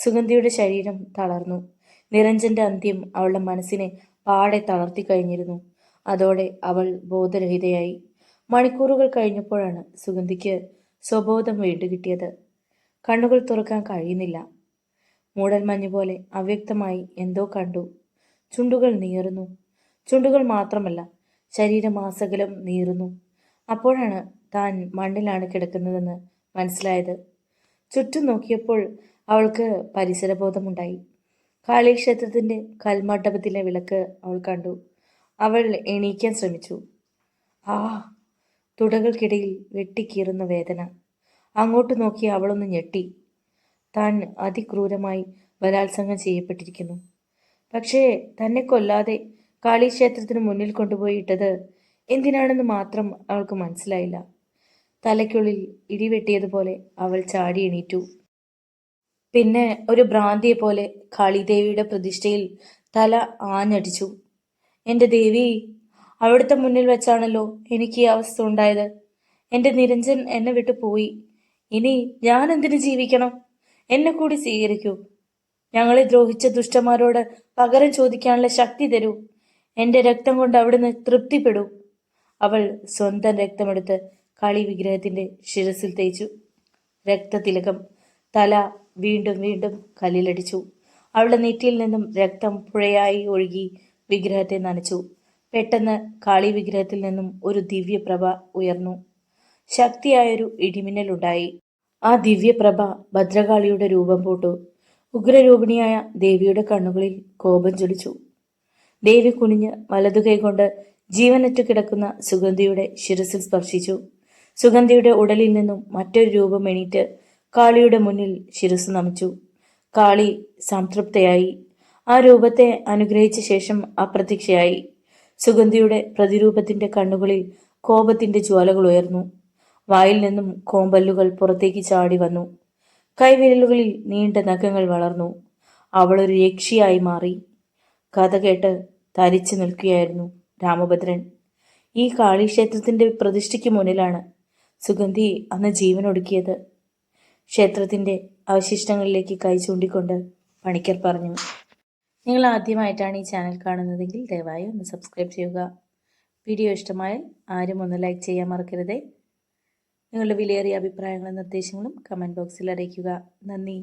സുഗന്ധിയുടെ ശരീരം തളർന്നു. നിരഞ്ജന്റെ അന്ത്യം അവളുടെ മനസ്സിനെ പാടെ തളർത്തി കഴിഞ്ഞിരുന്നു. അതോടെ അവൾ ബോധരഹിതയായി. മണിക്കൂറുകൾ കഴിഞ്ഞപ്പോഴാണ് സുഗന്ധിക്ക് സ്വബോധം വീണ്ടുകിട്ടിയത്. കണ്ണുകൾ തുറക്കാൻ കഴിയുന്നില്ല. മൂടൽമഞ്ഞ് പോലെ അവ്യക്തമായി എന്തോ കണ്ടു. ചുണ്ടുകൾ നീറുന്നു. ചുണ്ടുകൾ മാത്രമല്ല, ശരീരമാസകലം നീറുന്നു. അപ്പോഴാണ് താൻ മണ്ണിലാണ് കിടക്കുന്നതെന്ന് മനസ്സിലായത്. ചുറ്റും നോക്കിയപ്പോൾ അവൾക്ക് പരിസരബോധമുണ്ടായി. കാളീക്ഷേത്രത്തിന്റെ കൽമണ്ഡപത്തിലെ വിളക്ക് അവൾ കണ്ടു. അവൾ എണീക്കാൻ ശ്രമിച്ചു. ആ! തുടകൾക്കിടയിൽ വെട്ടിക്കീറുന്ന വേദന. അങ്ങോട്ട് നോക്കി അവളൊന്ന് ഞെട്ടി. താൻ അതിക്രൂരമായി ബലാത്സംഗം ചെയ്യപ്പെട്ടിരിക്കുന്നു. പക്ഷേ തന്നെ കൊല്ലാതെ കാളീക്ഷേത്രത്തിന് മുന്നിൽ കൊണ്ടുപോയി ഇട്ടത് എന്തിനാണെന്ന് മാത്രം അവൾക്ക് മനസ്സിലായില്ല. തലയ്ക്കുള്ളിൽ ഇടിവെട്ടിയതുപോലെ അവൾ ചാടി എണീറ്റു. പിന്നെ ഒരു ഭ്രാന്തിയെ പോലെ കാളിദേവിയുടെ പ്രതിഷ്ഠയിൽ തല ആഞ്ഞടിച്ചു. എൻ്റെ ദേവി, അവിടുത്തെ മുന്നിൽ വെച്ചാണല്ലോ എനിക്ക് ഈ അവസ്ഥ ഉണ്ടായത്. എൻ്റെ നിരഞ്ജൻ എന്നെ വിട്ടു പോയി. ഇനി ഞാൻ എന്തിനു ജീവിക്കണം? എന്നെ കൂടി സ്വീകരിക്കൂ. ഞങ്ങളെ ദ്രോഹിച്ച ദുഷ്ടന്മാരോട് പകരം ചോദിക്കാനുള്ള ശക്തി തരൂ. എൻ്റെ രക്തം കൊണ്ട് അവിടുന്ന് തൃപ്തിപ്പെടൂ. അവൾ സ്വന്തം രക്തമെടുത്ത് കാളി വിഗ്രഹത്തിന്റെ ശിരസിൽ തേച്ചു. രക്തതിലകം. തല വീണ്ടും വീണ്ടും കല്ലിലടിച്ചു. അവളുടെ നെറ്റിയിൽ നിന്നും രക്തം പുഴയായി ഒഴുകി വിഗ്രഹത്തെ നനച്ചു. പെട്ടെന്ന് കാളി വിഗ്രഹത്തിൽ നിന്നും ഒരു ദിവ്യപ്രഭ ഉയർന്നു. ശക്തിയായൊരു ഇടിമിന്നലുണ്ടായി. ആ ദിവ്യപ്രഭ ഭദ്രകാളിയുടെ രൂപം പൂട്ടു. ഉഗ്രരൂപിണിയായ ദേവിയുടെ കണ്ണുകളിൽ കോപം ജ്വലിച്ചു. ദേവി കുനിഞ്ഞ് വലതുകൈ കൊണ്ട് ജീവനറ്റു കിടക്കുന്ന സുഗന്ധിയുടെ ശിരസിൽ സ്പർശിച്ചു. സുഗന്ധിയുടെ ഉടലിൽ നിന്നും മറ്റൊരു രൂപം എണീറ്റ് കാളിയുടെ മുന്നിൽ ശിരസ് നമിച്ചു. കാളി സംതൃപ്തയായി. ആ രൂപത്തെ അനുഗ്രഹിച്ച ശേഷം അപ്രത്യക്ഷയായി. സുഗന്ധിയുടെ പ്രതിരൂപത്തിന്റെ കണ്ണുകളിൽ കോപത്തിന്റെ ജ്വാലകൾ ഉയർന്നു. വായിൽ നിന്നും കോമ്പല്ലുകൾ പുറത്തേക്ക് ചാടി വന്നു. കൈവിരലുകളിൽ നീണ്ട നഖങ്ങൾ വളർന്നു. അവളൊരു യക്ഷിയായി മാറി. കഥ കേട്ട് തരിച്ചു നിൽക്കുകയായിരുന്നു രാമഭദ്രൻ. ഈ കാളീക്ഷേത്രത്തിന്റെ പ്രതിഷ്ഠയ്ക്ക് മുന്നിലാണ് സുഗന്ധി അന്ന് ജീവനൊടുക്കിയത്. ക്ഷേത്രത്തിൻ്റെ അവശിഷ്ടങ്ങളിലേക്ക് കൈ ചൂണ്ടിക്കൊണ്ട് പണിക്കർ പറഞ്ഞു. നിങ്ങൾ ആദ്യമായിട്ടാണ് ഈ ചാനൽ കാണുന്നതെങ്കിൽ ദയവായി ഒന്ന് സബ്സ്ക്രൈബ് ചെയ്യുക. വീഡിയോ ഇഷ്ടമായാൽ ആരും ഒന്ന് ലൈക്ക് ചെയ്യാൻ മറക്കരുതേ. നിങ്ങളുടെ വിലയേറിയ അഭിപ്രായങ്ങളും നിർദ്ദേശങ്ങളും കമൻറ്റ് ബോക്സിൽ അറിയിക്കുക. നന്ദി.